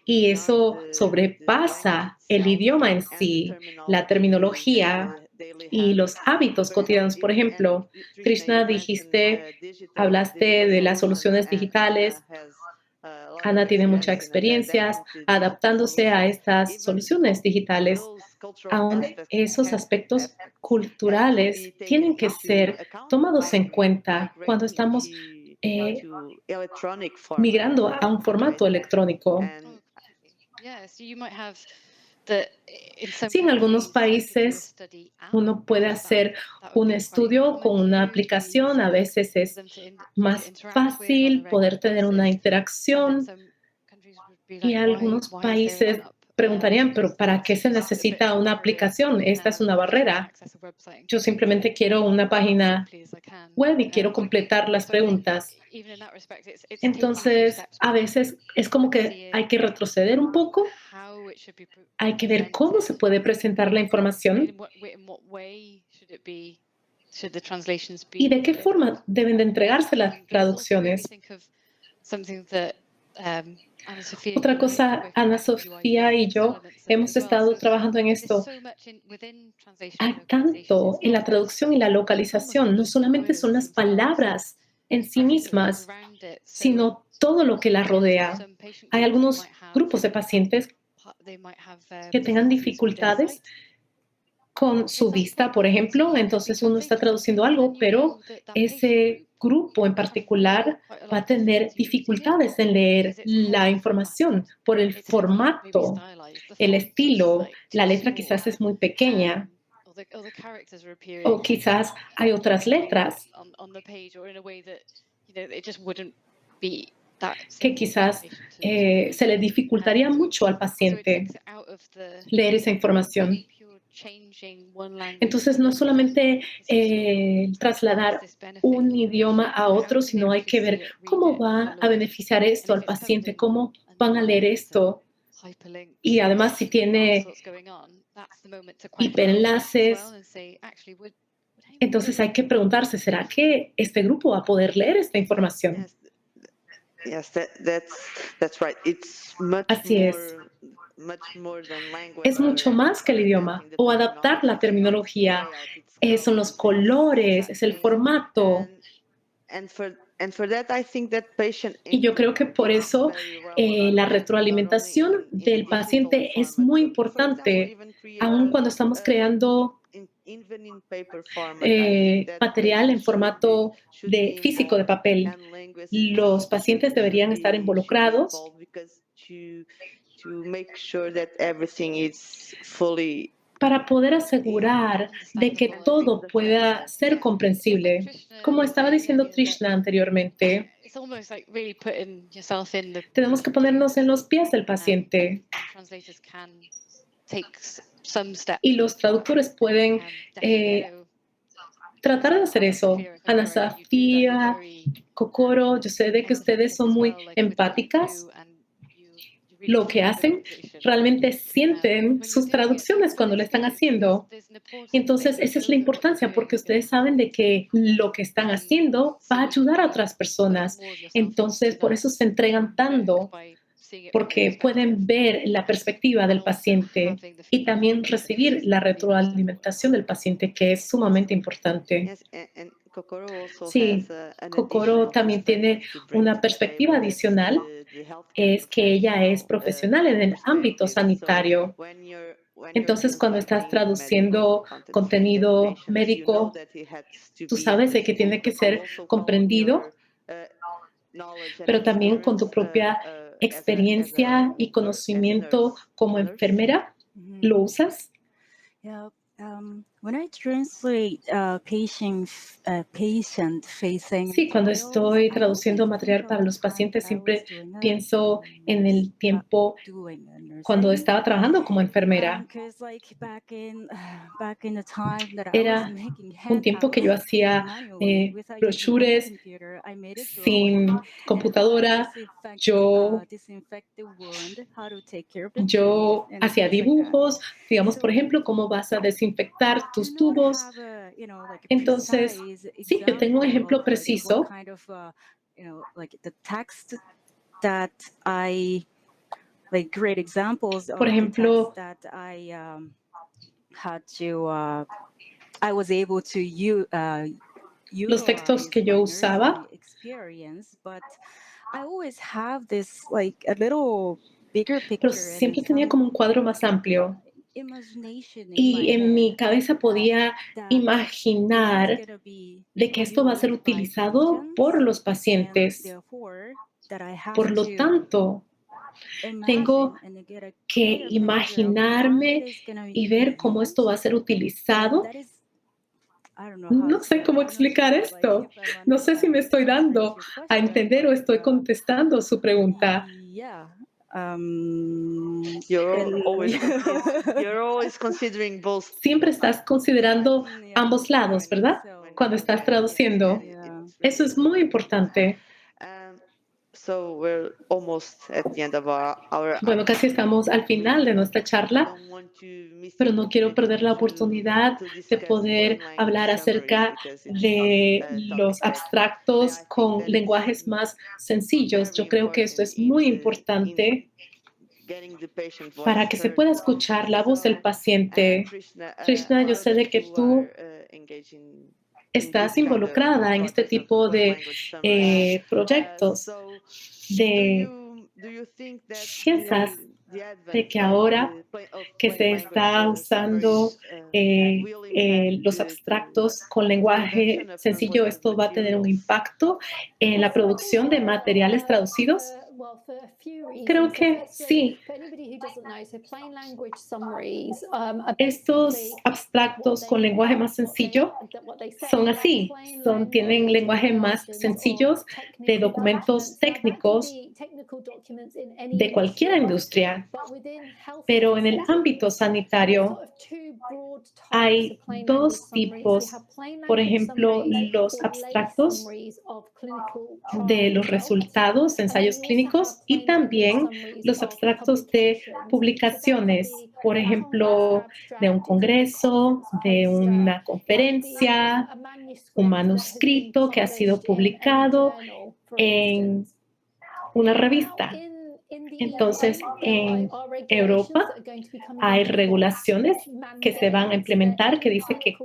Y eso sobrepasa el idioma en sí, la terminología y los hábitos cotidianos. Por ejemplo, Krishna, hablaste de las soluciones digitales. Ana tiene mucha experiencia adaptándose a estas soluciones digitales. Aún esos aspectos culturales tienen que ser tomados en cuenta cuando estamos migrando a un formato electrónico. Sí, en algunos países uno puede hacer un estudio con una aplicación, a veces es más fácil poder tener una interacción y algunos países preguntarían, pero ¿para qué se necesita una aplicación? Esta es una barrera. Yo simplemente quiero una página web y quiero completar las preguntas. Entonces, a veces es como que hay que retroceder un poco. Hay que ver cómo se puede presentar la información y de qué forma deben de entregarse las traducciones. Otra cosa, Ana Sofía y yo hemos estado trabajando en esto. Hay tanto en la traducción y la localización, no solamente son las palabras en sí mismas, sino todo lo que las rodea. Hay algunos grupos de pacientes que tengan dificultades con su vista, por ejemplo, entonces uno está traduciendo algo, pero ese grupo en particular va a tener dificultades en leer la información por el formato, el estilo, la letra quizás es muy pequeña o quizás hay otras letras que quizás se le dificultaría mucho al paciente leer esa información. Entonces, no solamente trasladar un idioma a otro, sino hay que ver cómo va a beneficiar esto al paciente, cómo van a leer esto. Y además, si tiene hiperenlaces, entonces hay que preguntarse, ¿será que este grupo va a poder leer esta información? Así es. Es mucho más que el idioma o adaptar la terminología. Son los colores, es el formato. Y yo creo que por eso la retroalimentación del paciente es muy importante, aun cuando estamos creando material en formato físico de papel. Los pacientes deberían estar involucrados para poder asegurar de que todo pueda ser comprensible. Como estaba diciendo Trishna anteriormente, tenemos que ponernos en los pies del paciente. Y los traductores pueden tratar de hacer eso. Ana Sofía, Kokoro, yo sé de que ustedes son muy empáticas. Lo que hacen, realmente sienten sus traducciones cuando lo están haciendo. Entonces, esa es la importancia, porque ustedes saben de que lo que están haciendo va a ayudar a otras personas. Entonces, por eso se entregan tanto, porque pueden ver la perspectiva del paciente y también recibir la retroalimentación del paciente, que es sumamente importante. Sí, Kokoro también tiene una perspectiva adicional, es que ella es profesional en el ámbito sanitario. Entonces, cuando estás traduciendo contenido médico, tú sabes de que tiene que ser comprendido, pero también con tu propia experiencia y conocimiento como enfermera, ¿lo usas? Sí, cuando estoy traduciendo material para los pacientes, siempre pienso en el tiempo cuando estaba trabajando como enfermera. Era un tiempo que yo hacía brochures sin computadora. Yo hacía dibujos, digamos, por ejemplo, cómo vas a desinfectar tus tubos. Entonces, sí, yo tengo un ejemplo preciso. Por ejemplo, los textos que yo usaba, pero siempre tenía como un cuadro más amplio. Y en mi cabeza podía imaginar de que esto va a ser utilizado por los pacientes. Por lo tanto, tengo que imaginarme y ver cómo esto va a ser utilizado. No sé cómo explicar esto. No sé si me estoy dando a entender o estoy contestando su pregunta. You're always considering both. Siempre estás considerando ambos lados, ¿verdad? Cuando estás traduciendo. Eso es muy importante. So we're almost at the end of our Bueno, casi estamos al final de nuestra charla, pero no quiero perder la oportunidad de poder hablar acerca de los abstractos con lenguajes más sencillos. Yo creo que esto es muy importante para que se pueda escuchar la voz del paciente. Krishna, yo sé de que tú estás involucrada en este tipo de proyectos. ¿Piensas de que ahora que se está usando los abstractos con lenguaje sencillo, esto va a tener un impacto en la producción de materiales traducidos? Creo que sí. Estos abstractos con lenguaje más sencillo son así, tienen lenguaje más sencillos de documentos técnicos de cualquier industria, pero en el ámbito sanitario hay dos tipos. Por ejemplo, los abstractos de los resultados de ensayos clínicos y también los abstractos de publicaciones, por ejemplo, de un congreso, de una conferencia, un manuscrito que ha sido publicado en una revista. Entonces, en Europa hay regulaciones que se van a implementar que dice que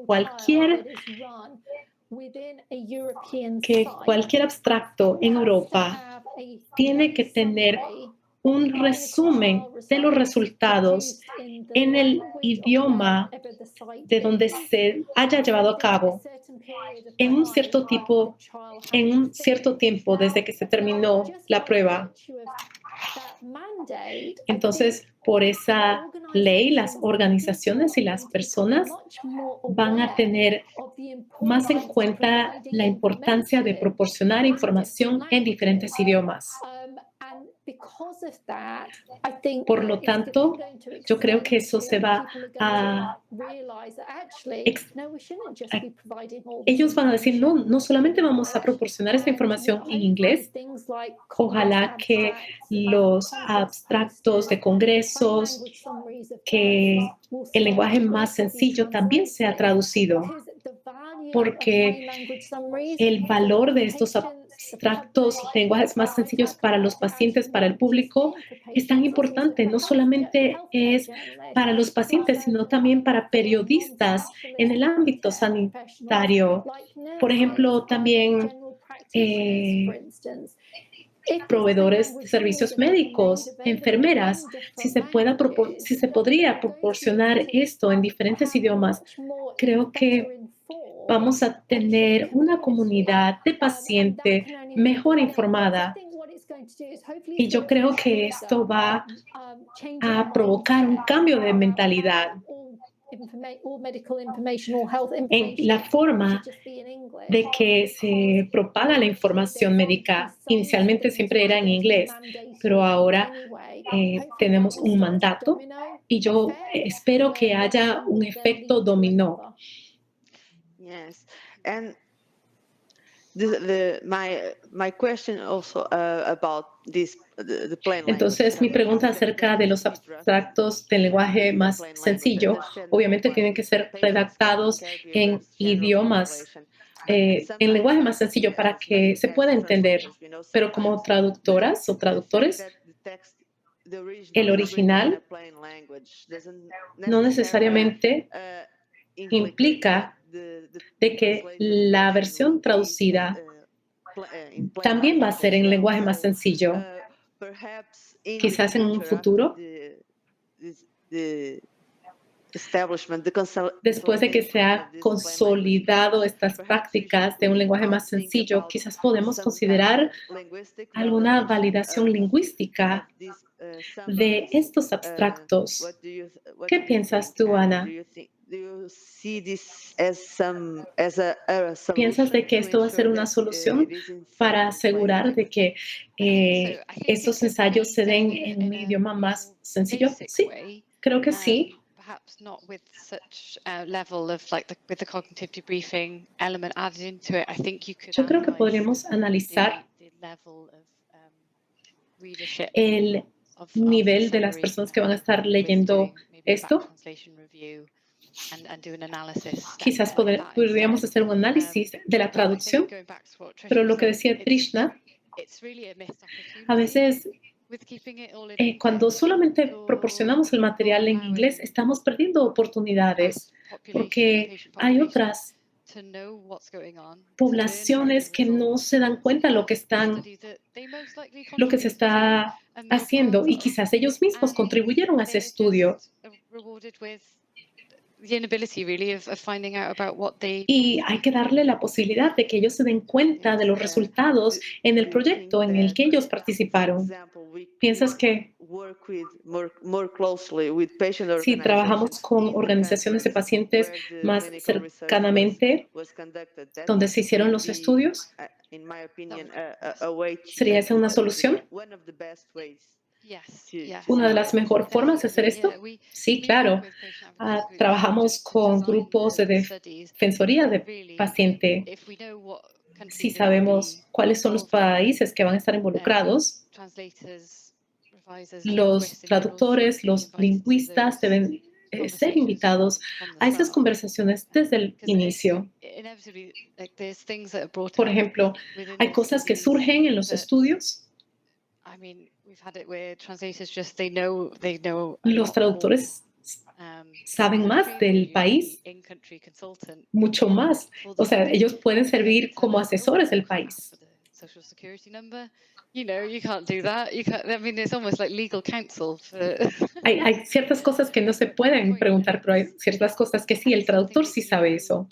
cualquier abstracto en Europa tiene que tener un resumen de los resultados en el idioma de donde se haya llevado a cabo en un cierto tiempo desde que se terminó la prueba. Entonces, por esa ley, las organizaciones y las personas van a tener más en cuenta la importancia de proporcionar información en diferentes idiomas. Por lo tanto, yo creo que eso se va a... Ellos van a decir, no solamente vamos a proporcionar esta información en inglés, ojalá que los abstractos de congresos, que el lenguaje más sencillo también sea traducido, porque el valor de estos abstractos, lenguajes más sencillos para los pacientes, para el público, es tan importante. No solamente es para los pacientes, sino también para periodistas en el ámbito sanitario. Por ejemplo, también proveedores de servicios médicos, enfermeras, si se podría proporcionar esto en diferentes idiomas, creo que vamos a tener una comunidad de pacientes mejor informada. Y yo creo que esto va a provocar un cambio de mentalidad en la forma de que se propaga la información médica. Inicialmente siempre era en inglés, pero ahora tenemos un mandato y yo espero que haya un efecto dominó. Yes, and My question also about this the plain language. Entonces, mi pregunta acerca de los abstractos del lenguaje más sencillo, obviamente tienen que ser redactados en idiomas, en lenguaje más sencillo para que se pueda entender, pero como traductoras o traductores, el original no necesariamente implica de que la versión traducida también va a ser en lenguaje más sencillo. Quizás en un futuro, después de que se ha consolidado estas prácticas de un lenguaje más sencillo, quizás podemos considerar alguna validación lingüística de estos abstractos. ¿Qué piensas tú, Ana? ¿Piensas de que esto va a ser una solución para asegurar de que estos ensayos se den en un idioma más sencillo? Sí, creo que sí. Perhaps not with such a level of with the cognitive debriefing element added into it. I think you could Yo creo que analyze podríamos analizar the level of readership el of nivel the de las summary, personas que van a estar leyendo doing maybe a back esto. translation review and do an analysis Quizás step by that podríamos instead. hacer un análisis de la But I think traducción, going back to what Trishna pero lo que said, decía Trishna, it's really a missed opportunity a veces with keeping it all in cuando English. solamente You're proporcionamos el material en inglés, allowing estamos perdiendo oportunidades porque hay otras to know what's going on, poblaciones que no se dan cuenta lo que se está haciendo y quizás ellos mismos contribuyeron a ese estudio. Y hay que darle la posibilidad de que ellos se den cuenta de los resultados en el proyecto en el que ellos participaron. ¿Piensas que si trabajamos con organizaciones de pacientes más cercanamente, donde se hicieron los estudios, sería esa una solución? ¿Una de las mejores formas de hacer esto? Sí, claro. Trabajamos con grupos de defensoría de paciente. Si sabemos cuáles son los países que van a estar involucrados, los traductores, los lingüistas deben ser invitados a esas conversaciones desde el inicio. Por ejemplo, hay cosas que surgen en los estudios. Los traductores saben más del país, mucho más. O sea, ellos pueden servir como asesores del país. Hay ciertas cosas que no se pueden preguntar, pero hay ciertas cosas que sí, el traductor sí sabe eso.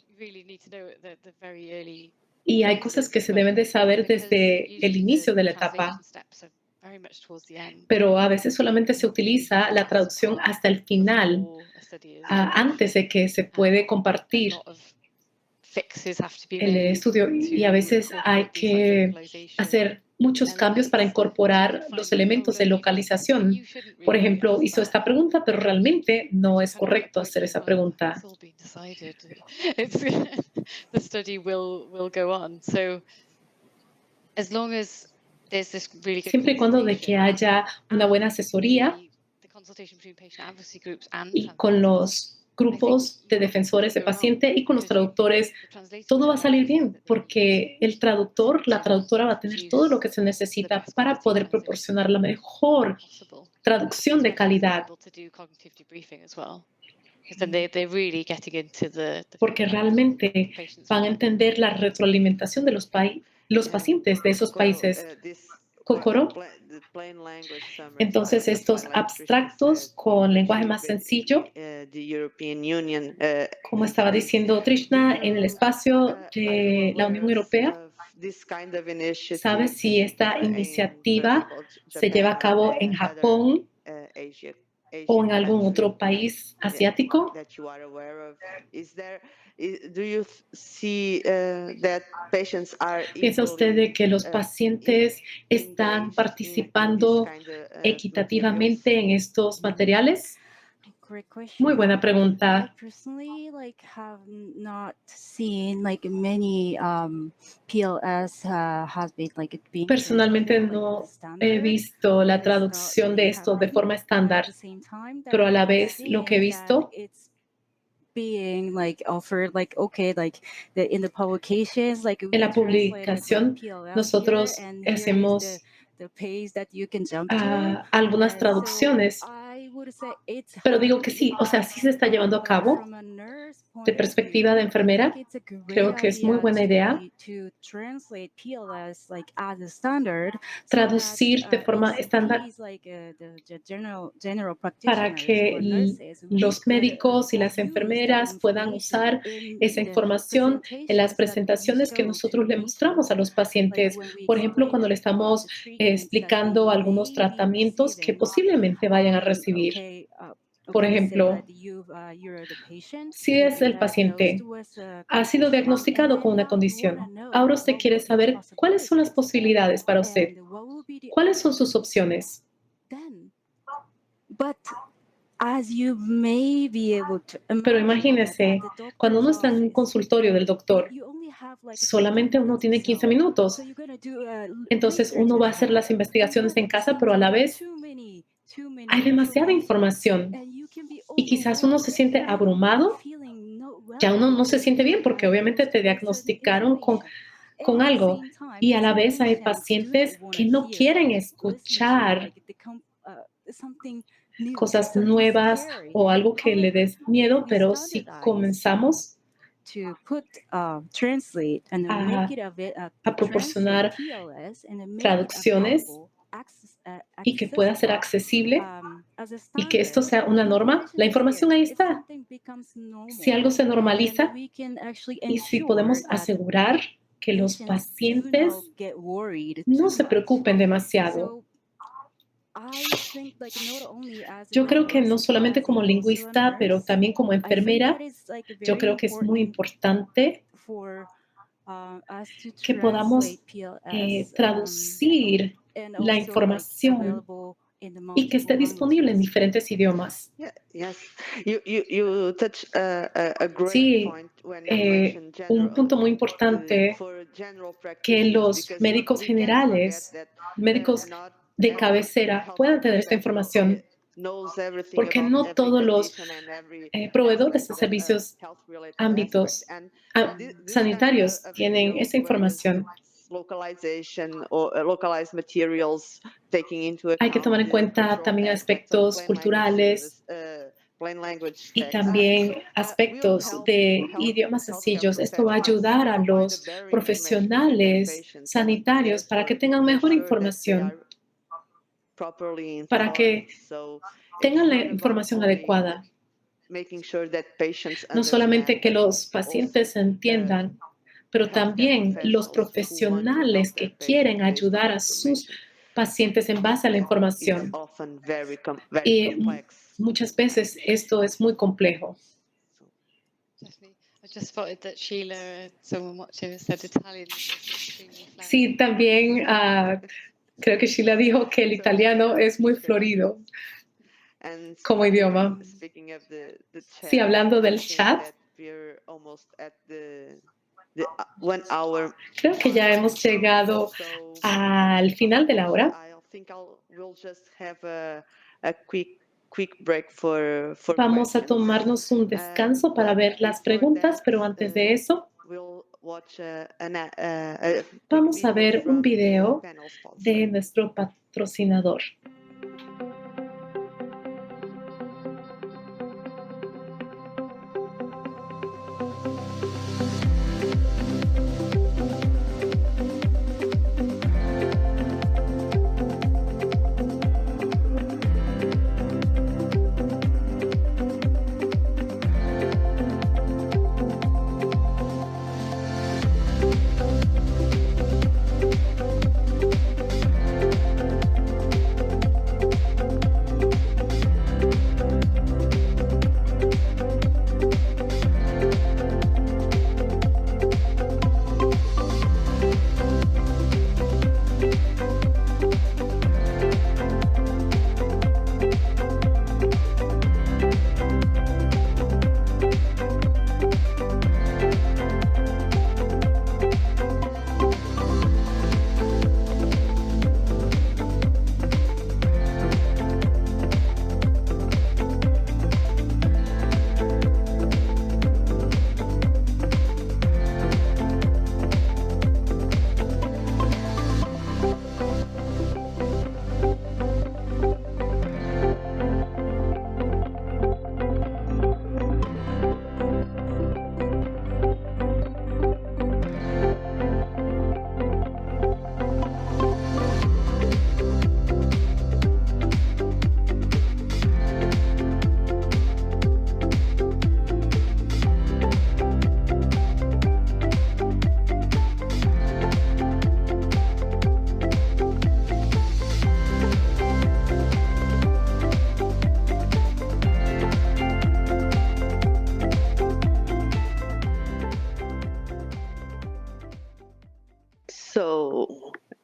Y hay cosas que se deben de saber desde el inicio de la etapa. Pero a veces solamente se utiliza la traducción hasta el final, antes de que se puede compartir el estudio. Y a veces hay que hacer muchos cambios para incorporar los elementos de localización. Por ejemplo, hizo esta pregunta, pero realmente no es correcto hacer esa pregunta. Siempre y cuando de que haya una buena asesoría y con los grupos de defensores de paciente y con los traductores, todo va a salir bien porque el traductor, la traductora va a tener todo lo que se necesita para poder proporcionar la mejor traducción de calidad. Porque realmente van a entender la retroalimentación de los pacientes de esos países. Kokoro. Entonces, estos abstractos con lenguaje más sencillo, como estaba diciendo Trishna, en el espacio de la Unión Europea, ¿sabes si esta iniciativa se lleva a cabo en Japón o en algún otro país asiático? ¿Piensa usted de que los pacientes están participando equitativamente en estos materiales? Muy buena pregunta. I personally have not seen many PLS has been being Personalmente translated, no the he standard. visto la It's not traducción de really esto de happening, forma but estándar, at the same time pero a la that I'm vez lo que he seeing that visto it's being offered okay, in the publications we en la translated publicación, PLS nosotros here, and here is hacemos the page that you can jump to. algunas And so traducciones, I would say it's pero digo que sí, happening, o sea, sí se está llevando a but cabo. from a nurse De point of perspectiva de view, I enfermera, think it's a creo great que es muy idea buena idea to translate PLS as a standard, so that traducir de forma estándar HCPs the general para practitioners que or nurses, we los could médicos y las use that enfermeras puedan information usar in esa the información en las presentations that we presentaciones que show to nosotros the le mostramos a patients, los pacientes. when we Por ejemplo, explain cuando le them about estamos the treatments that explicando they algunos may be tratamientos que receiving. posiblemente vayan a recibir. Okay, Por okay, say ejemplo, that you're the patient si es el diagnosed paciente, with a ha sido condition, diagnosticado and con una now you want to condición, know ahora usted what quiere would be the saber cuáles son las possibilities posibilidades para usted, and what will be the cuáles son sus opciones. then. But as you may be able to Pero imagine imagínese, at the cuando uno doctor's está en un office, consultorio del doctor, you only have 15 solamente uno minutes or tiene 15 so. minutos. So you're gonna do Entonces research uno va a at hacer home. las investigaciones And en at the casa, same pero a la time, vez too many hay demasiada información and you can be y quizás uno se siente overwhelmed and abrumado. feeling not well Ya uno no se because siente bien porque obviamente te diagnosticaron con algo y a la vez hay pacientes que no quieren escuchar cosas nuevas o algo que le des miedo, pero si comenzamos a proporcionar traducciones y que pueda ser accesible y que esto sea una norma, la información ahí está. Si algo se normaliza y si podemos asegurar que los pacientes no se preocupen demasiado. Yo creo que no solamente como lingüista, pero también como enfermera, yo creo que es muy importante que podamos traducir la información y que esté disponible en diferentes idiomas. You touch a great Sí, point when you mentioned un general, punto muy importante for general que los practitioners, médicos because we cannot generales, forget that médicos not de every cabecera health puedan tener esta professional información, knows everything porque about no every todos los condition and every proveedores de aspect servicios health-related ámbitos aspect. This sanitarios kind of tienen videos esa where información. localization or localized materials taking into Hay que tomar en account the cuenta cultural también aspects of aspectos culturales plain language y text. también will aspectos help de idiomas sencillos. Esto va a ayudar a los profesionales sanitarios para que tengan mejor información, para que tengan la información adecuada. No solamente que los pacientes entiendan, pero también los profesionales que quieren ayudar a sus pacientes en base a la información. Y muchas veces esto es muy complejo. I just spotted that Sheila, someone watching, said Italian is extremely fluent. Sí, también creo que Sheila dijo que el italiano es muy florido como idioma. Sí, hablando del chat, creo que ya hemos llegado al final de la hora. Vamos a tomarnos un descanso para ver las preguntas, pero antes de eso, vamos a ver un video de nuestro patrocinador.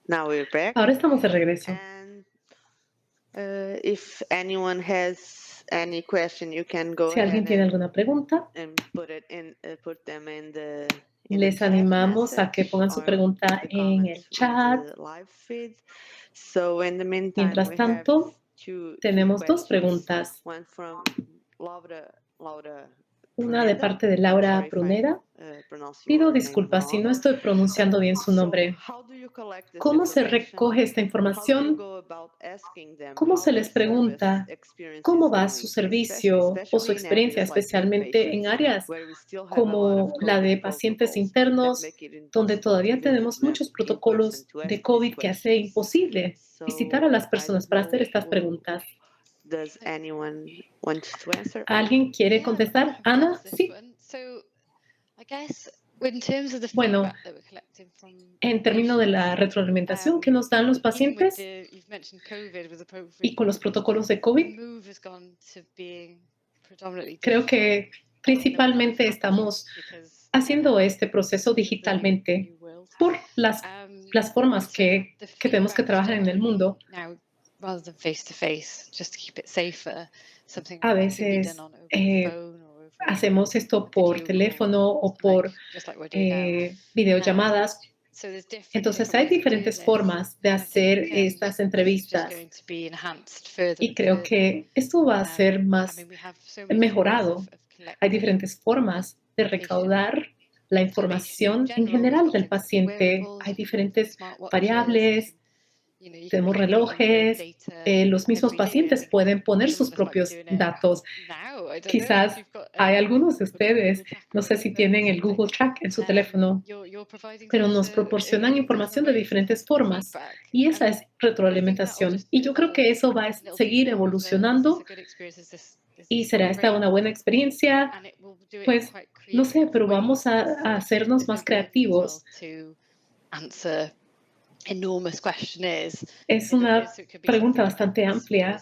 Now we're back. Ahora estamos de regreso. And if anyone has any question, you can go Si alguien ahead tiene alguna pregunta, and put them in the les chat animamos a que message pongan su or pregunta the en comments el on chat. the live feed. So in the meantime, Mientras we have tanto, two tenemos dos questions. preguntas. One from Laura Una de Pruneda. parte de I'm Laura sorry if I Pruneda. pronounce Pido your name disculpas si no wrong. estoy pronunciando bien su So nombre. how do you collect this ¿Cómo se information? recoge esta How do you información? go about asking them ¿Cómo how se their les pregunta service experience cómo is va doing, su servicio o su especially in experiencia, areas like especialmente en inpatients, áreas where we still have a lot of como la de COVID pacientes protocols that internos, make it donde impossible to todavía visit tenemos them muchos in person protocolos to de ask these COVID que hace questions? imposible visitar a So las I personas don't para know, hacer estas preguntas? does anyone want to answer? ¿Alguien quiere contestar? Ana, sí. So I guess in terms of the Bueno, feedback that we're collecting from en términos de la retroalimentación que nos dan los even with pacientes you've mentioned COVID with the y con los protocolos de the COVID, move has gone to being predominantly creo que principalmente estamos haciendo este proceso digitalmente por las formas que tenemos que trabajar en el mundo. now rather than face to face, just to keep it safer, something A could be veces done on over the phone or over hacemos esto por video teléfono o calls, por just like we're doing now. videollamadas. So there's Entonces different hay ways of doing diferentes this, formas de and I hacer think, estas this is just entrevistas going to be enhanced further y and creo further. que esto va a ser I más mean, we have so many different ways mejorado. of Hay collecting diferentes formas de recaudar la información en general del paciente. Hay diferentes variables, tenemos relojes, los mismos pacientes pueden poner sus propios datos. Quizás hay algunos de ustedes, no sé si tienen el Google Track en su teléfono, pero nos proporcionan información de diferentes formas y esa es retroalimentación. Y yo creo que eso va a seguir evolucionando y será esta una buena experiencia. Pues no sé, pero vamos a hacernos más creativos. Es una pregunta bastante amplia.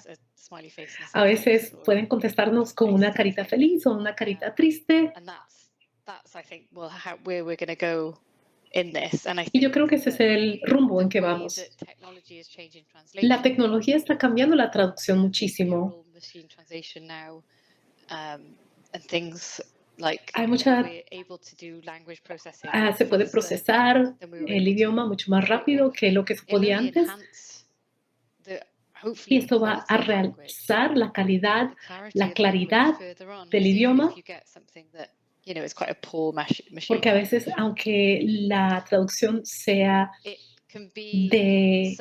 A veces pueden contestarnos con una carita feliz o una carita triste. Y yo creo que ese es el rumbo en que vamos. La tecnología está cambiando la traducción muchísimo. Hay mucha, se puede procesar el idioma mucho más rápido que lo que se podía antes. Y esto va a realzar la calidad, la claridad del idioma. Porque a veces, aunque la traducción sea de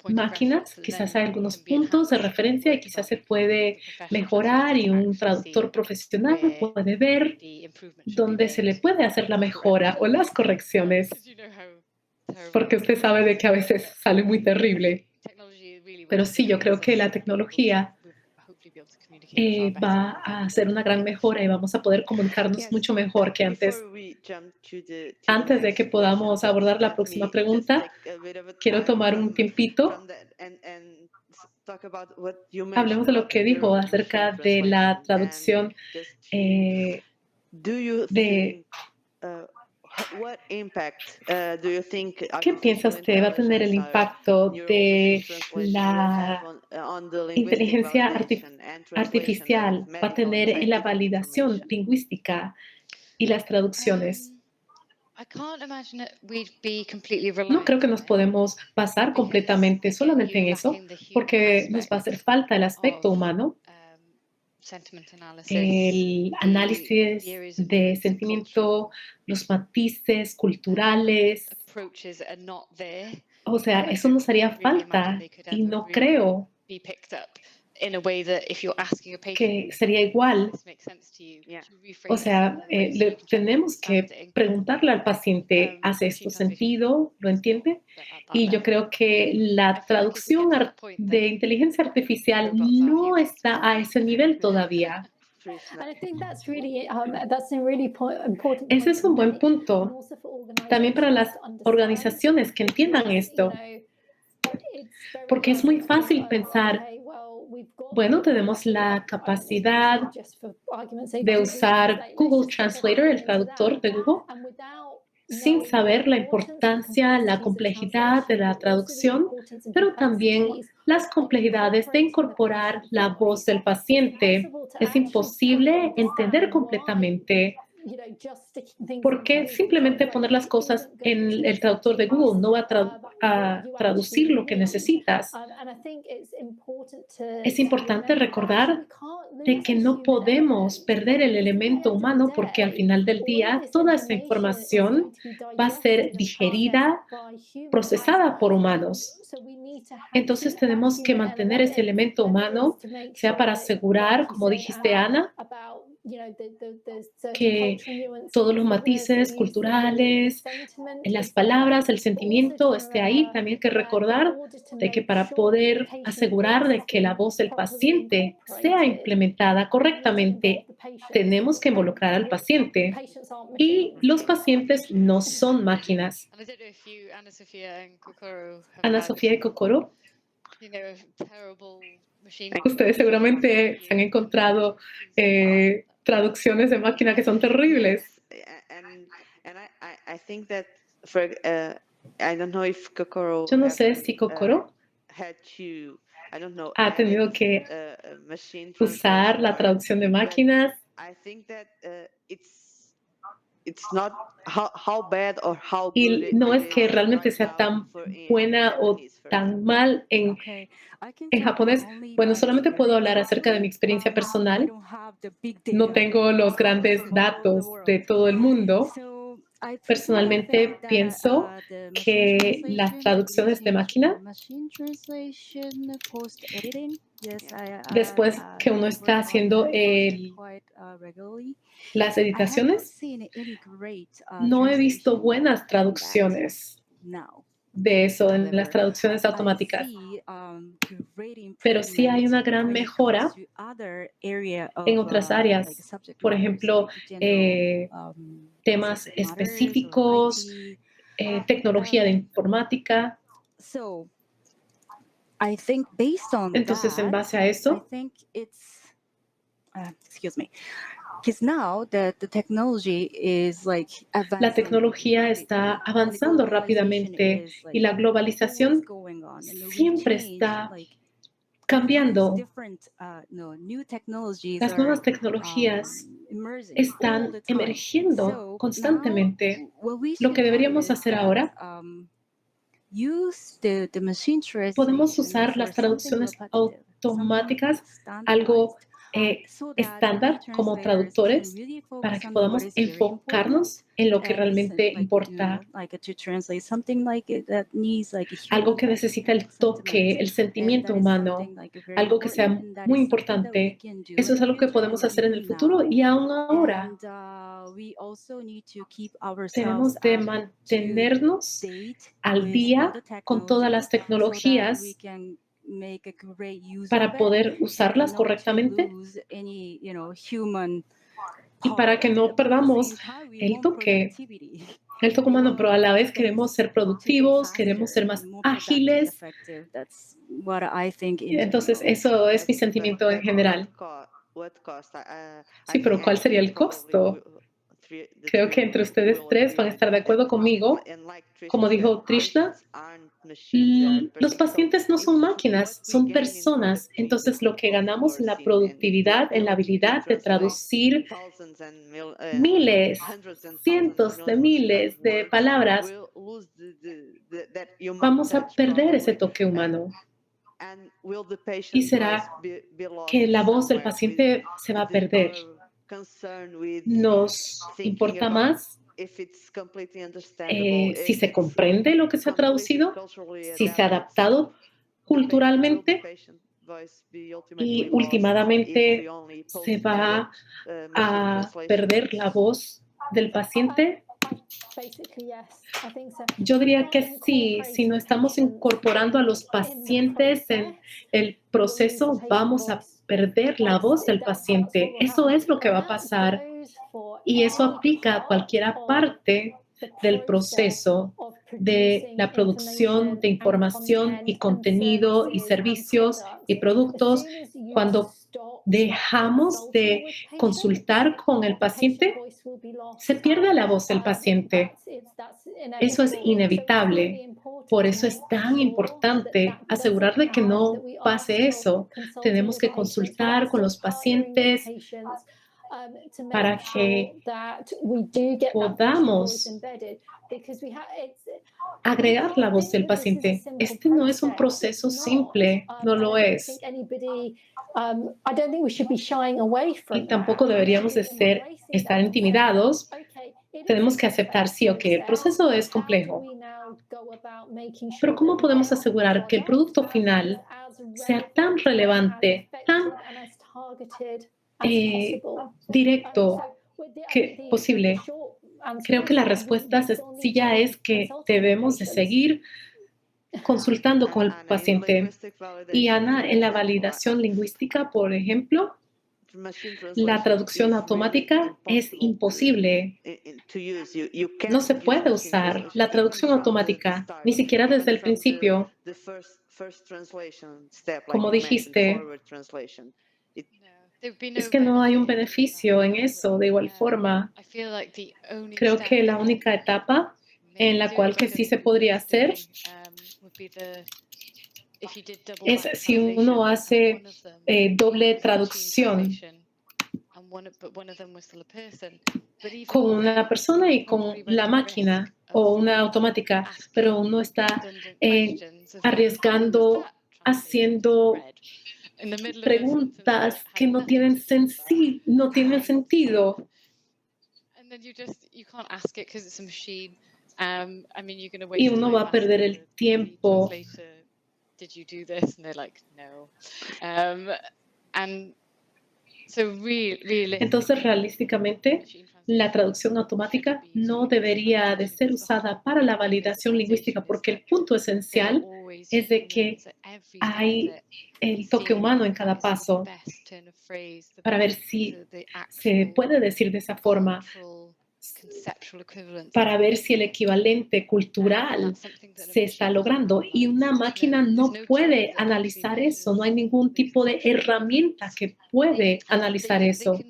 máquinas, quizás hay algunos puntos de referencia y quizás se puede mejorar y un traductor profesional puede ver dónde se le puede hacer la mejora o las correcciones, porque usted sabe de que a veces sale muy terrible. Pero sí, yo creo que la tecnología va a hacer una gran mejora y vamos a poder comunicarnos mucho mejor que antes. Antes de que podamos abordar la próxima pregunta, quiero tomar un tiempito. Hablemos de lo que dijo acerca de la traducción de... ¿Qué piensa usted va a tener el impacto de la inteligencia artificial va a tener en la validación lingüística y las traducciones? No creo que nos podemos basar completamente solamente en eso, porque nos va a hacer falta el aspecto humano, el análisis de sentimiento, los matices culturales. O sea, eso nos haría falta y no creo que sería igual. O sea, tenemos que preguntarle al paciente, ¿hace esto sentido? ¿Lo entiende? Y yo creo que la traducción de inteligencia artificial no está a ese nivel todavía. Ese es un buen punto. También para las organizaciones que entiendan esto. Porque es muy fácil pensar, bueno, tenemos la capacidad de usar Google Translator, el traductor de Google, sin saber la importancia, la complejidad de la traducción, pero también las complejidades de incorporar la voz del paciente. Es imposible entender completamente porque simplemente poner las cosas en el traductor de Google no va a traducir lo que necesitas. Es importante recordar de que no podemos perder el elemento humano porque al final del día toda esa información va a ser digerida, procesada por humanos. Entonces tenemos que mantener ese elemento humano, sea para asegurar, como dijiste, Ana, que todos los matices culturales, las palabras, el sentimiento esté ahí. También hay que recordar de que para poder asegurar de que la voz del paciente sea implementada correctamente, tenemos que involucrar al paciente. Y los pacientes no son máquinas. And I don't know if you, Anna Sofia and Kokoro, have Ana had, Sofía y Kokoro, terrible machine. ustedes seguramente se han encontrado traducciones de máquina que son terribles. And I think that I don't know if Kokoro Yo no sé si Kokoro had to, I don't know, ha tenido que machine usar la translation, traducción de máquinas. I think that it's not how bad or how Y good no it es que is realmente right sea now tan for buena o Japanese, for tan example. mal en japonés. Bueno, solamente puedo hablar acerca de mi experiencia personal. No tengo los grandes datos de todo el mundo. Personalmente pienso que las traducciones de máquina, después que uno está haciendo las editaciones, no he visto buenas traducciones de eso en las traducciones automáticas. Pero sí hay una gran mejora en otras áreas. Por ejemplo, temas específicos, tecnología de informática. Entonces, en base a eso, la tecnología está avanzando rápidamente y la globalización siempre está cambiando. Las nuevas tecnologías están emergiendo constantemente. Lo que deberíamos hacer ahora, podemos usar las traducciones automáticas, algo estándar como traductores, para que podamos enfocarnos en lo que realmente importa. Algo que necesita el toque, el sentimiento humano, algo que sea muy importante. Eso es algo que podemos hacer en el futuro y aún ahora. Tenemos de mantenernos al día con todas las tecnologías para poder usarlas correctamente y para que no perdamos el toque humano, pero a la vez queremos ser productivos, queremos ser más ágiles. Entonces, eso es mi sentimiento en general. Sí, pero ¿cuál sería el costo? Creo que entre ustedes tres van a estar de acuerdo conmigo. Como dijo Trishna, los pacientes no son máquinas, son personas. Entonces, lo que ganamos en la productividad, en la habilidad de traducir miles, cientos de miles de palabras, vamos a perder ese toque humano. Y será que la voz del paciente se va a perder. Nos importa más si se comprende lo que se ha traducido, si se ha adaptado culturalmente y últimamente se va a perder la voz del paciente. Yo diría que sí, si no estamos incorporando a los pacientes en el proceso, vamos a perder la voz del paciente. Eso es lo que va a pasar y eso aplica a cualquier parte del proceso de la producción de información y contenido y servicios y productos. Cuando dejamos de consultar con el paciente, se pierde la voz del paciente. Eso es inevitable. Por eso es tan importante asegurar de que no pase eso. Tenemos que consultar con los pacientes para que podamos agregar la voz del paciente. Este no es un proceso simple, no lo es. Y tampoco deberíamos de estar intimidados. Tenemos que aceptar, sí, ok, el proceso es complejo. Pero ¿cómo podemos asegurar que el producto final sea tan relevante, tan directo que posible? Creo que la respuesta sencilla es que debemos de seguir consultando con el paciente. Y Ana, en la validación lingüística, por ejemplo, la traducción automática es imposible. No se puede usar la traducción automática, ni siquiera desde el principio. Como dijiste, es que no hay un beneficio en eso de igual forma. Creo que la única etapa en la cual que sí se podría hacer es si uno hace doble traducción con una persona y con la máquina o una automática, pero uno está arriesgando, haciendo preguntas que no tienen sentido. Y uno va a perder el tiempo. Entonces, realísticamente, la traducción automática no debería de ser usada para la validación lingüística, porque el punto esencial es de que hay el toque humano en cada paso para ver si se puede decir de esa forma, para ver si el equivalente cultural se está logrando. Y una máquina no puede analizar eso, no hay ningún tipo de herramienta que puede analizar eso.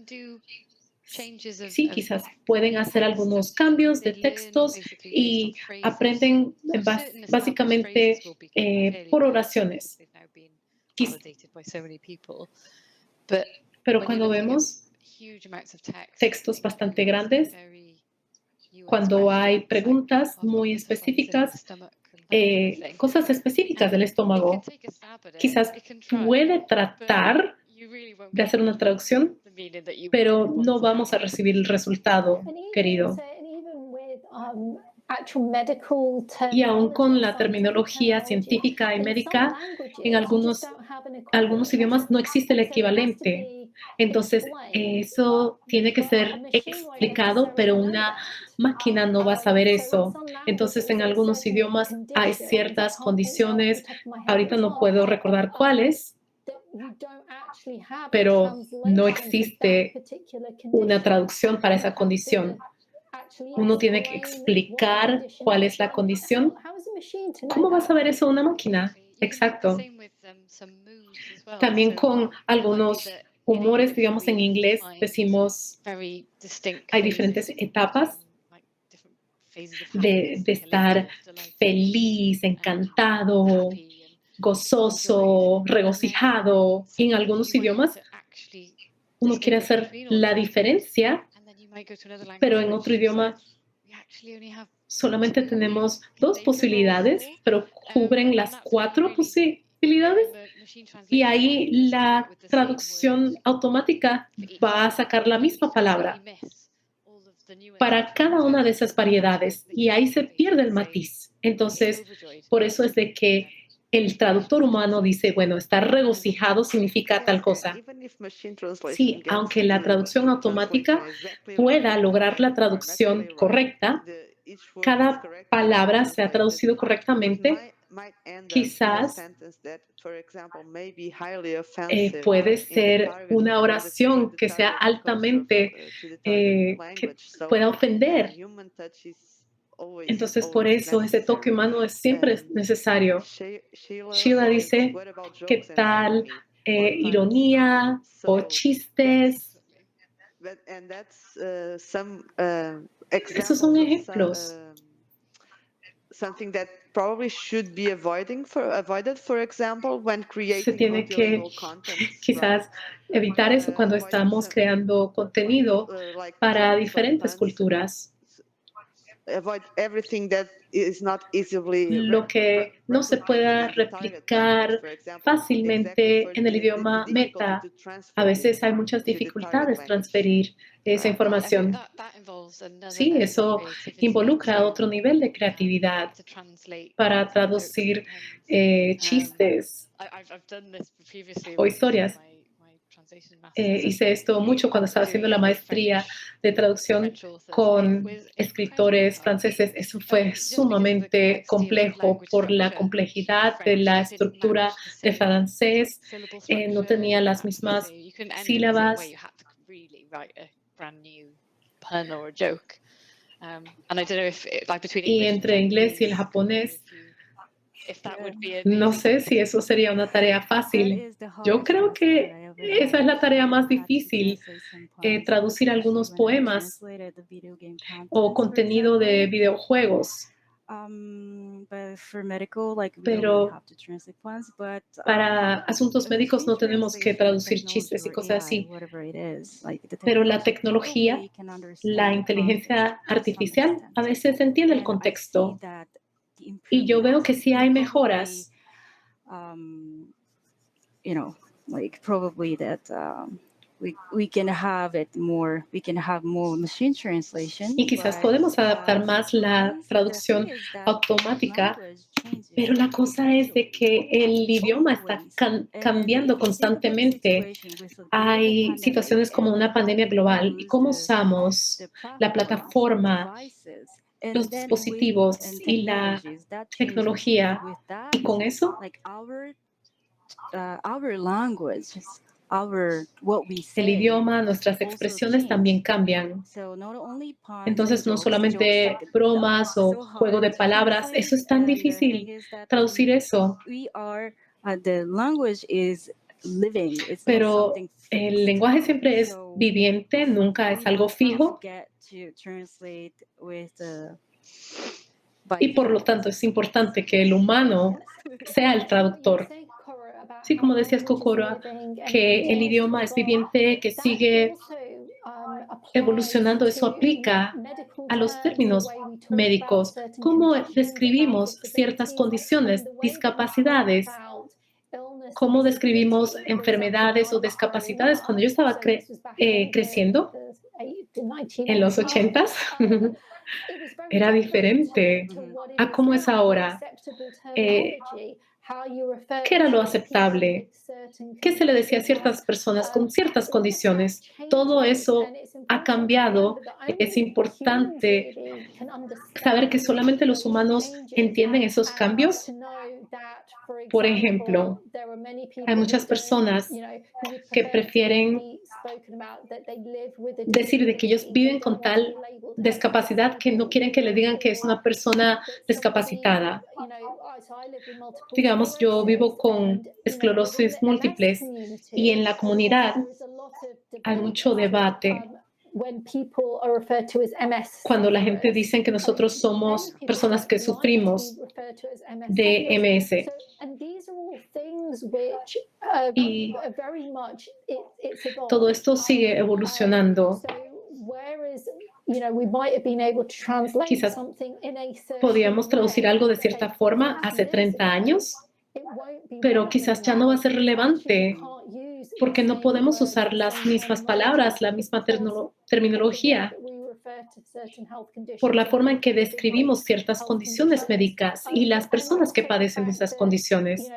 Sí, quizás pueden hacer algunos cambios de textos y aprenden básicamente por oraciones. Pero cuando vemos textos bastante grandes, cuando hay preguntas muy específicas, cosas específicas del estómago, quizás puede tratar de hacer una traducción, pero no vamos a recibir el resultado querido. Y aún con la terminología científica y médica, en algunos idiomas no existe el equivalente. Entonces, eso tiene que ser explicado, pero una máquina no va a saber eso. Entonces, en algunos idiomas hay ciertas condiciones, ahorita no puedo recordar cuáles, pero no existe una traducción para esa condición. Uno tiene que explicar cuál es la condición. ¿Cómo va a saber eso una máquina? Exacto. También con algunos humores, digamos en inglés, decimos, hay diferentes etapas de estar feliz, encantado, gozoso, regocijado. Y en algunos idiomas uno quiere hacer la diferencia, pero en otro idioma solamente tenemos 2 posibilidades, pero cubren las 4 posibilidades. Y ahí la traducción automática va a sacar la misma palabra para cada una de esas variedades. Y ahí se pierde el matiz. Entonces, por eso es de que el traductor humano dice, bueno, estar regocijado significa tal cosa. Sí, aunque la traducción automática pueda lograr la traducción correcta, cada palabra se ha traducido correctamente, quizás puede ser una oración que sea altamente, que pueda ofender. Entonces, por eso ese toque humano es siempre necesario. Sheila dice, ¿qué tal ironía o chistes. And that's some Esos son ejemplos. Something that probably should be avoided, for example, when Se creating tiene que multilingual content. quizás evitar eso cuando estamos creando contenido para diferentes culturas. Avoid everything that is not easily Lo que no se pueda replicar fácilmente en el idioma meta. A veces hay muchas dificultades transferir esa información. Sí, eso involucra otro nivel de creatividad para traducir chistes o historias. Hice esto mucho cuando estaba haciendo la maestría de traducción con escritores franceses. Eso fue sumamente complejo por la complejidad de la estructura de francés. No tenía las mismas sílabas. Y entre inglés y el japonés, no sé si eso sería una tarea fácil. Yo creo que esa es la tarea más difícil, traducir algunos poemas o contenido de videojuegos. Pero para asuntos médicos no tenemos que traducir chistes y cosas así. Pero la tecnología, la inteligencia artificial, a veces entiende el contexto. Y yo veo que sí hay mejoras. Y quizás podemos adaptar más la traducción automática, pero la cosa es de que el idioma está cambiando constantemente. Hay situaciones como una pandemia global y cómo usamos la plataforma, los dispositivos y la tecnología. Y con eso, el idioma, nuestras expresiones también cambian. Entonces, no solamente bromas o juego de palabras, eso es tan difícil traducir eso. Pero el lenguaje siempre es viviente, nunca es algo fijo. Y por lo tanto es importante que el humano sea el traductor. Sí, como decías, Kokoro, que el idioma es viviente, que sigue evolucionando. Eso aplica a los términos médicos. ¿Cómo describimos ciertas condiciones, discapacidades? ¿Cómo describimos enfermedades o discapacidades? Cuando yo estaba creciendo en los 80s, era diferente a cómo es ahora. ¿Qué era lo aceptable? ¿Qué se le decía a ciertas personas con ciertas condiciones? Todo eso ha cambiado. Es importante saber que solamente los humanos entienden esos cambios. Por ejemplo, hay muchas personas que prefieren decir de que ellos viven con tal discapacidad que no quieren que le digan que es una persona discapacitada. Digamos, yo vivo con esclerosis múltiples y en la comunidad hay mucho debate cuando la gente dice que nosotros somos personas que sufrimos de MS. Y todo esto sigue evolucionando. Quizás podíamos traducir algo de cierta forma hace 30 años, pero quizás ya no va a ser relevante porque no podemos usar las mismas palabras, la misma terminología por la forma en que describimos ciertas condiciones médicas y las personas que padecen de esas condiciones.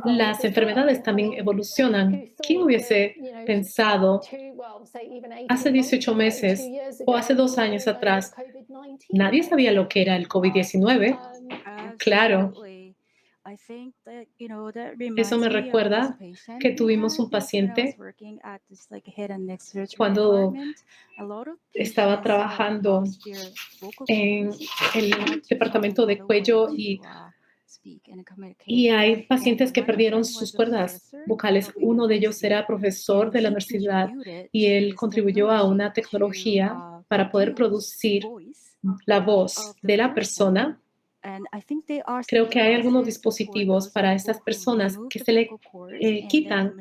Las enfermedades también evolucionan. ¿Quién hubiese pensado hace 18 meses o hace 2 años atrás? Nadie sabía lo que era el COVID-19. Claro. Eso me recuerda que tuvimos un paciente cuando estaba trabajando en el departamento de cuello y Y hay pacientes que perdieron sus cuerdas vocales. Uno de ellos era profesor de la universidad y él contribuyó a una tecnología para poder producir la voz de la persona. Creo que hay algunos dispositivos para estas personas que se le quitan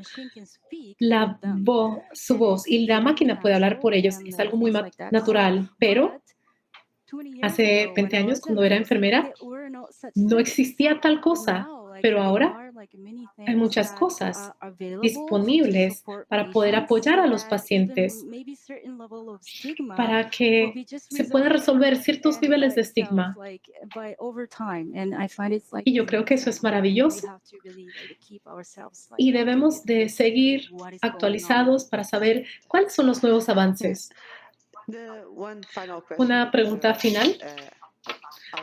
su voz y la máquina puede hablar por ellos. Es algo muy natural, pero hace 20 años, cuando era enfermera, no existía tal cosa, pero ahora hay muchas cosas disponibles para poder apoyar a los pacientes, para que se puedan resolver ciertos niveles de estigma. Y yo creo que eso es maravilloso. Y debemos de seguir actualizados para saber cuáles son los nuevos avances. Una pregunta final,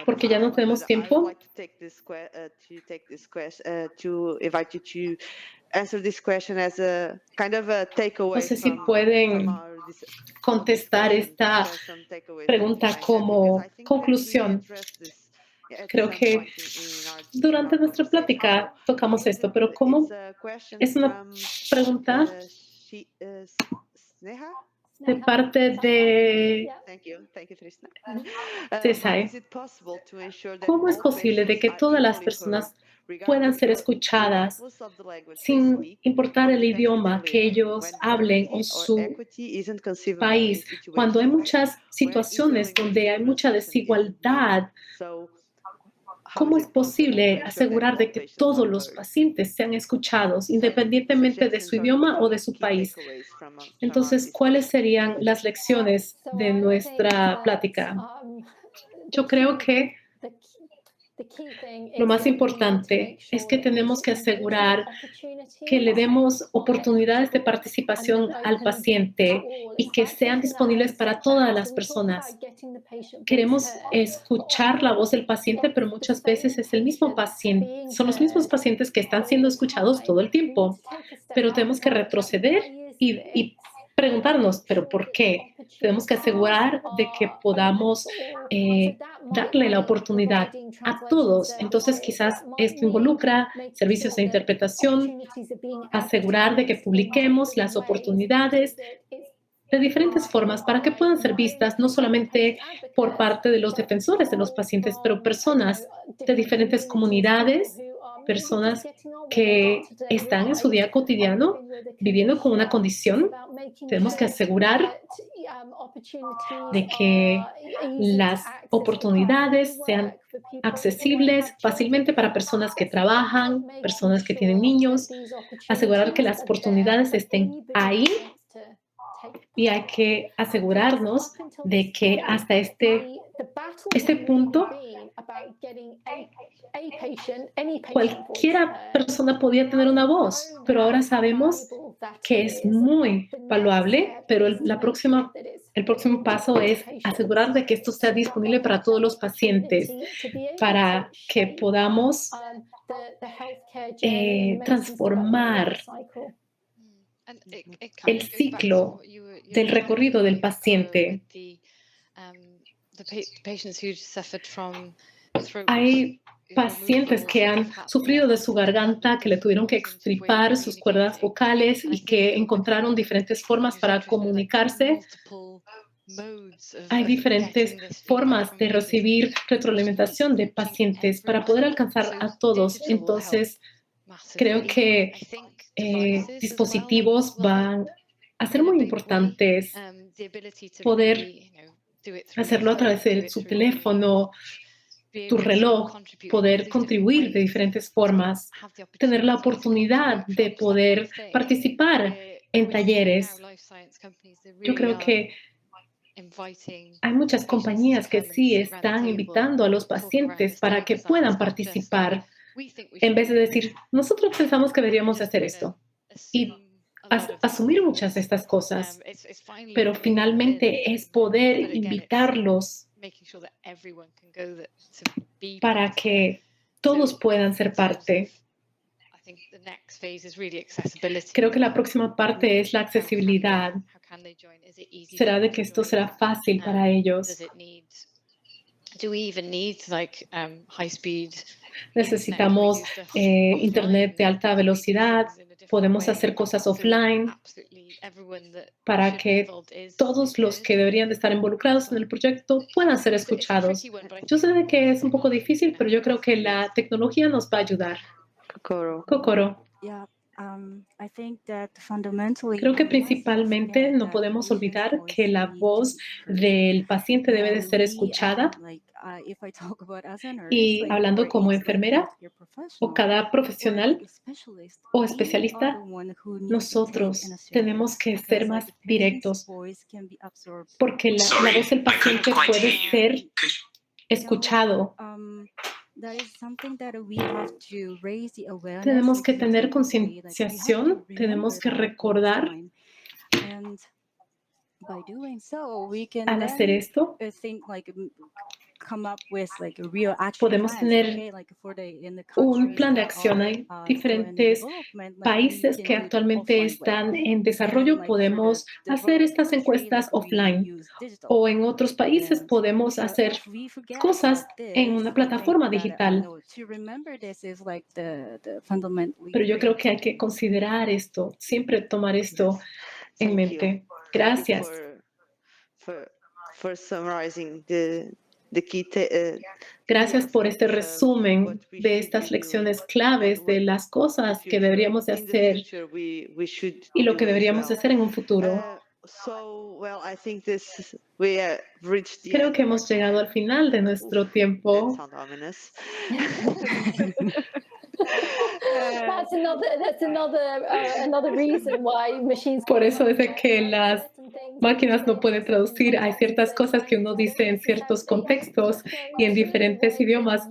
porque ya no tenemos tiempo. No sé si pueden contestar esta pregunta como conclusión. Creo que durante nuestra plática tocamos esto, pero ¿cómo? Es una pregunta de parte de César. ¿Cómo es posible de que todas las personas puedan ser escuchadas sin importar el idioma que ellos hablen o su país, cuando hay muchas situaciones donde hay mucha desigualdad? ¿Cómo es posible asegurar de que todos los pacientes sean escuchados independientemente de su idioma o de su país? Entonces, ¿cuáles serían las lecciones de nuestra plática? Yo creo que lo más importante es que tenemos que asegurar que le demos oportunidades de participación al paciente y que sean disponibles para todas las personas. Queremos escuchar la voz del paciente, pero muchas veces es el mismo paciente, son los mismos pacientes que están siendo escuchados todo el tiempo. Pero tenemos que retroceder y preguntarnos, ¿pero por qué? Tenemos que asegurar de que podamos darle la oportunidad a todos. Entonces, quizás esto involucra servicios de interpretación, asegurar de que publiquemos las oportunidades de diferentes formas para que puedan ser vistas no solamente por parte de los defensores de los pacientes, pero personas de diferentes comunidades, personas que están en su día cotidiano viviendo con una condición. Tenemos que asegurar de que las oportunidades sean accesibles fácilmente para personas que trabajan, personas que tienen niños, asegurar que las oportunidades estén ahí. Y hay que asegurarnos de que hasta este punto cualquiera persona podía tener una voz, pero ahora sabemos que es muy valuable, pero el próximo paso es asegurar de que esto sea disponible para todos los pacientes, para que podamos transformar el ciclo del recorrido del paciente. Hay pacientes que han sufrido de su garganta, que le tuvieron que extirpar sus cuerdas vocales y que encontraron diferentes formas para comunicarse. Hay diferentes formas de recibir retroalimentación de pacientes para poder alcanzar a todos. Entonces, creo que dispositivos van a ser muy importantes. Poder hacerlo a través de su teléfono, tu reloj, poder contribuir de diferentes formas, tener la oportunidad de poder participar en talleres. Yo creo que hay muchas compañías que sí están invitando a los pacientes para que puedan participar, en vez de decir, nosotros pensamos que deberíamos hacer esto. Y asumir muchas de estas cosas, pero finalmente es poder invitarlos para que todos puedan ser parte. Creo que la próxima parte es la accesibilidad. ¿Será de que esto será fácil para ellos? Do we even need like high speed? Necesitamos internet de alta velocidad. Podemos hacer cosas offline para que todos los que deberían de estar involucrados en el proyecto puedan ser escuchados. Yo sé de que es un poco difícil, pero yo creo que la tecnología nos va a ayudar. Kokoro. Creo que principalmente no podemos olvidar que la voz del paciente debe de ser escuchada. Y hablando como enfermera o cada profesional o especialista, nosotros tenemos que ser más directos porque la voz del paciente puede ser escuchado. Tenemos que tener concienciación, tenemos que recordar. Al hacer esto, podemos tener un plan de acción. Hay diferentes países que actualmente están en desarrollo. Podemos hacer estas encuestas offline o en otros países podemos hacer cosas en una plataforma digital. Pero yo creo que hay que considerar esto, siempre tomar esto en mente. Gracias. Gracias por este resumen de estas lecciones claves de las cosas que deberíamos de hacer y lo que deberíamos de hacer en un futuro. Creo que hemos llegado al final de nuestro tiempo. Por eso es de que las máquinas no pueden traducir. Hay ciertas cosas que uno dice en ciertos contextos y en diferentes idiomas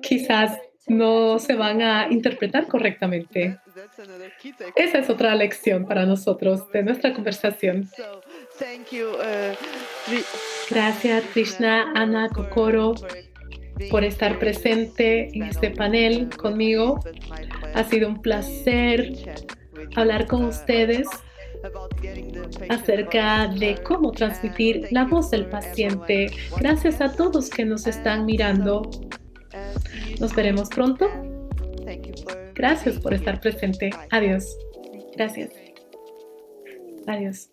quizás no se van a interpretar correctamente. Esa es otra lección para nosotros de nuestra conversación. Gracias, Trishna, Ana, Kokoro, por estar presente en este panel conmigo. Ha sido un placer hablar con ustedes acerca de cómo transmitir la voz del paciente. Gracias a todos que nos están mirando. Nos veremos pronto. Gracias por estar presente. Adiós. Gracias. Adiós.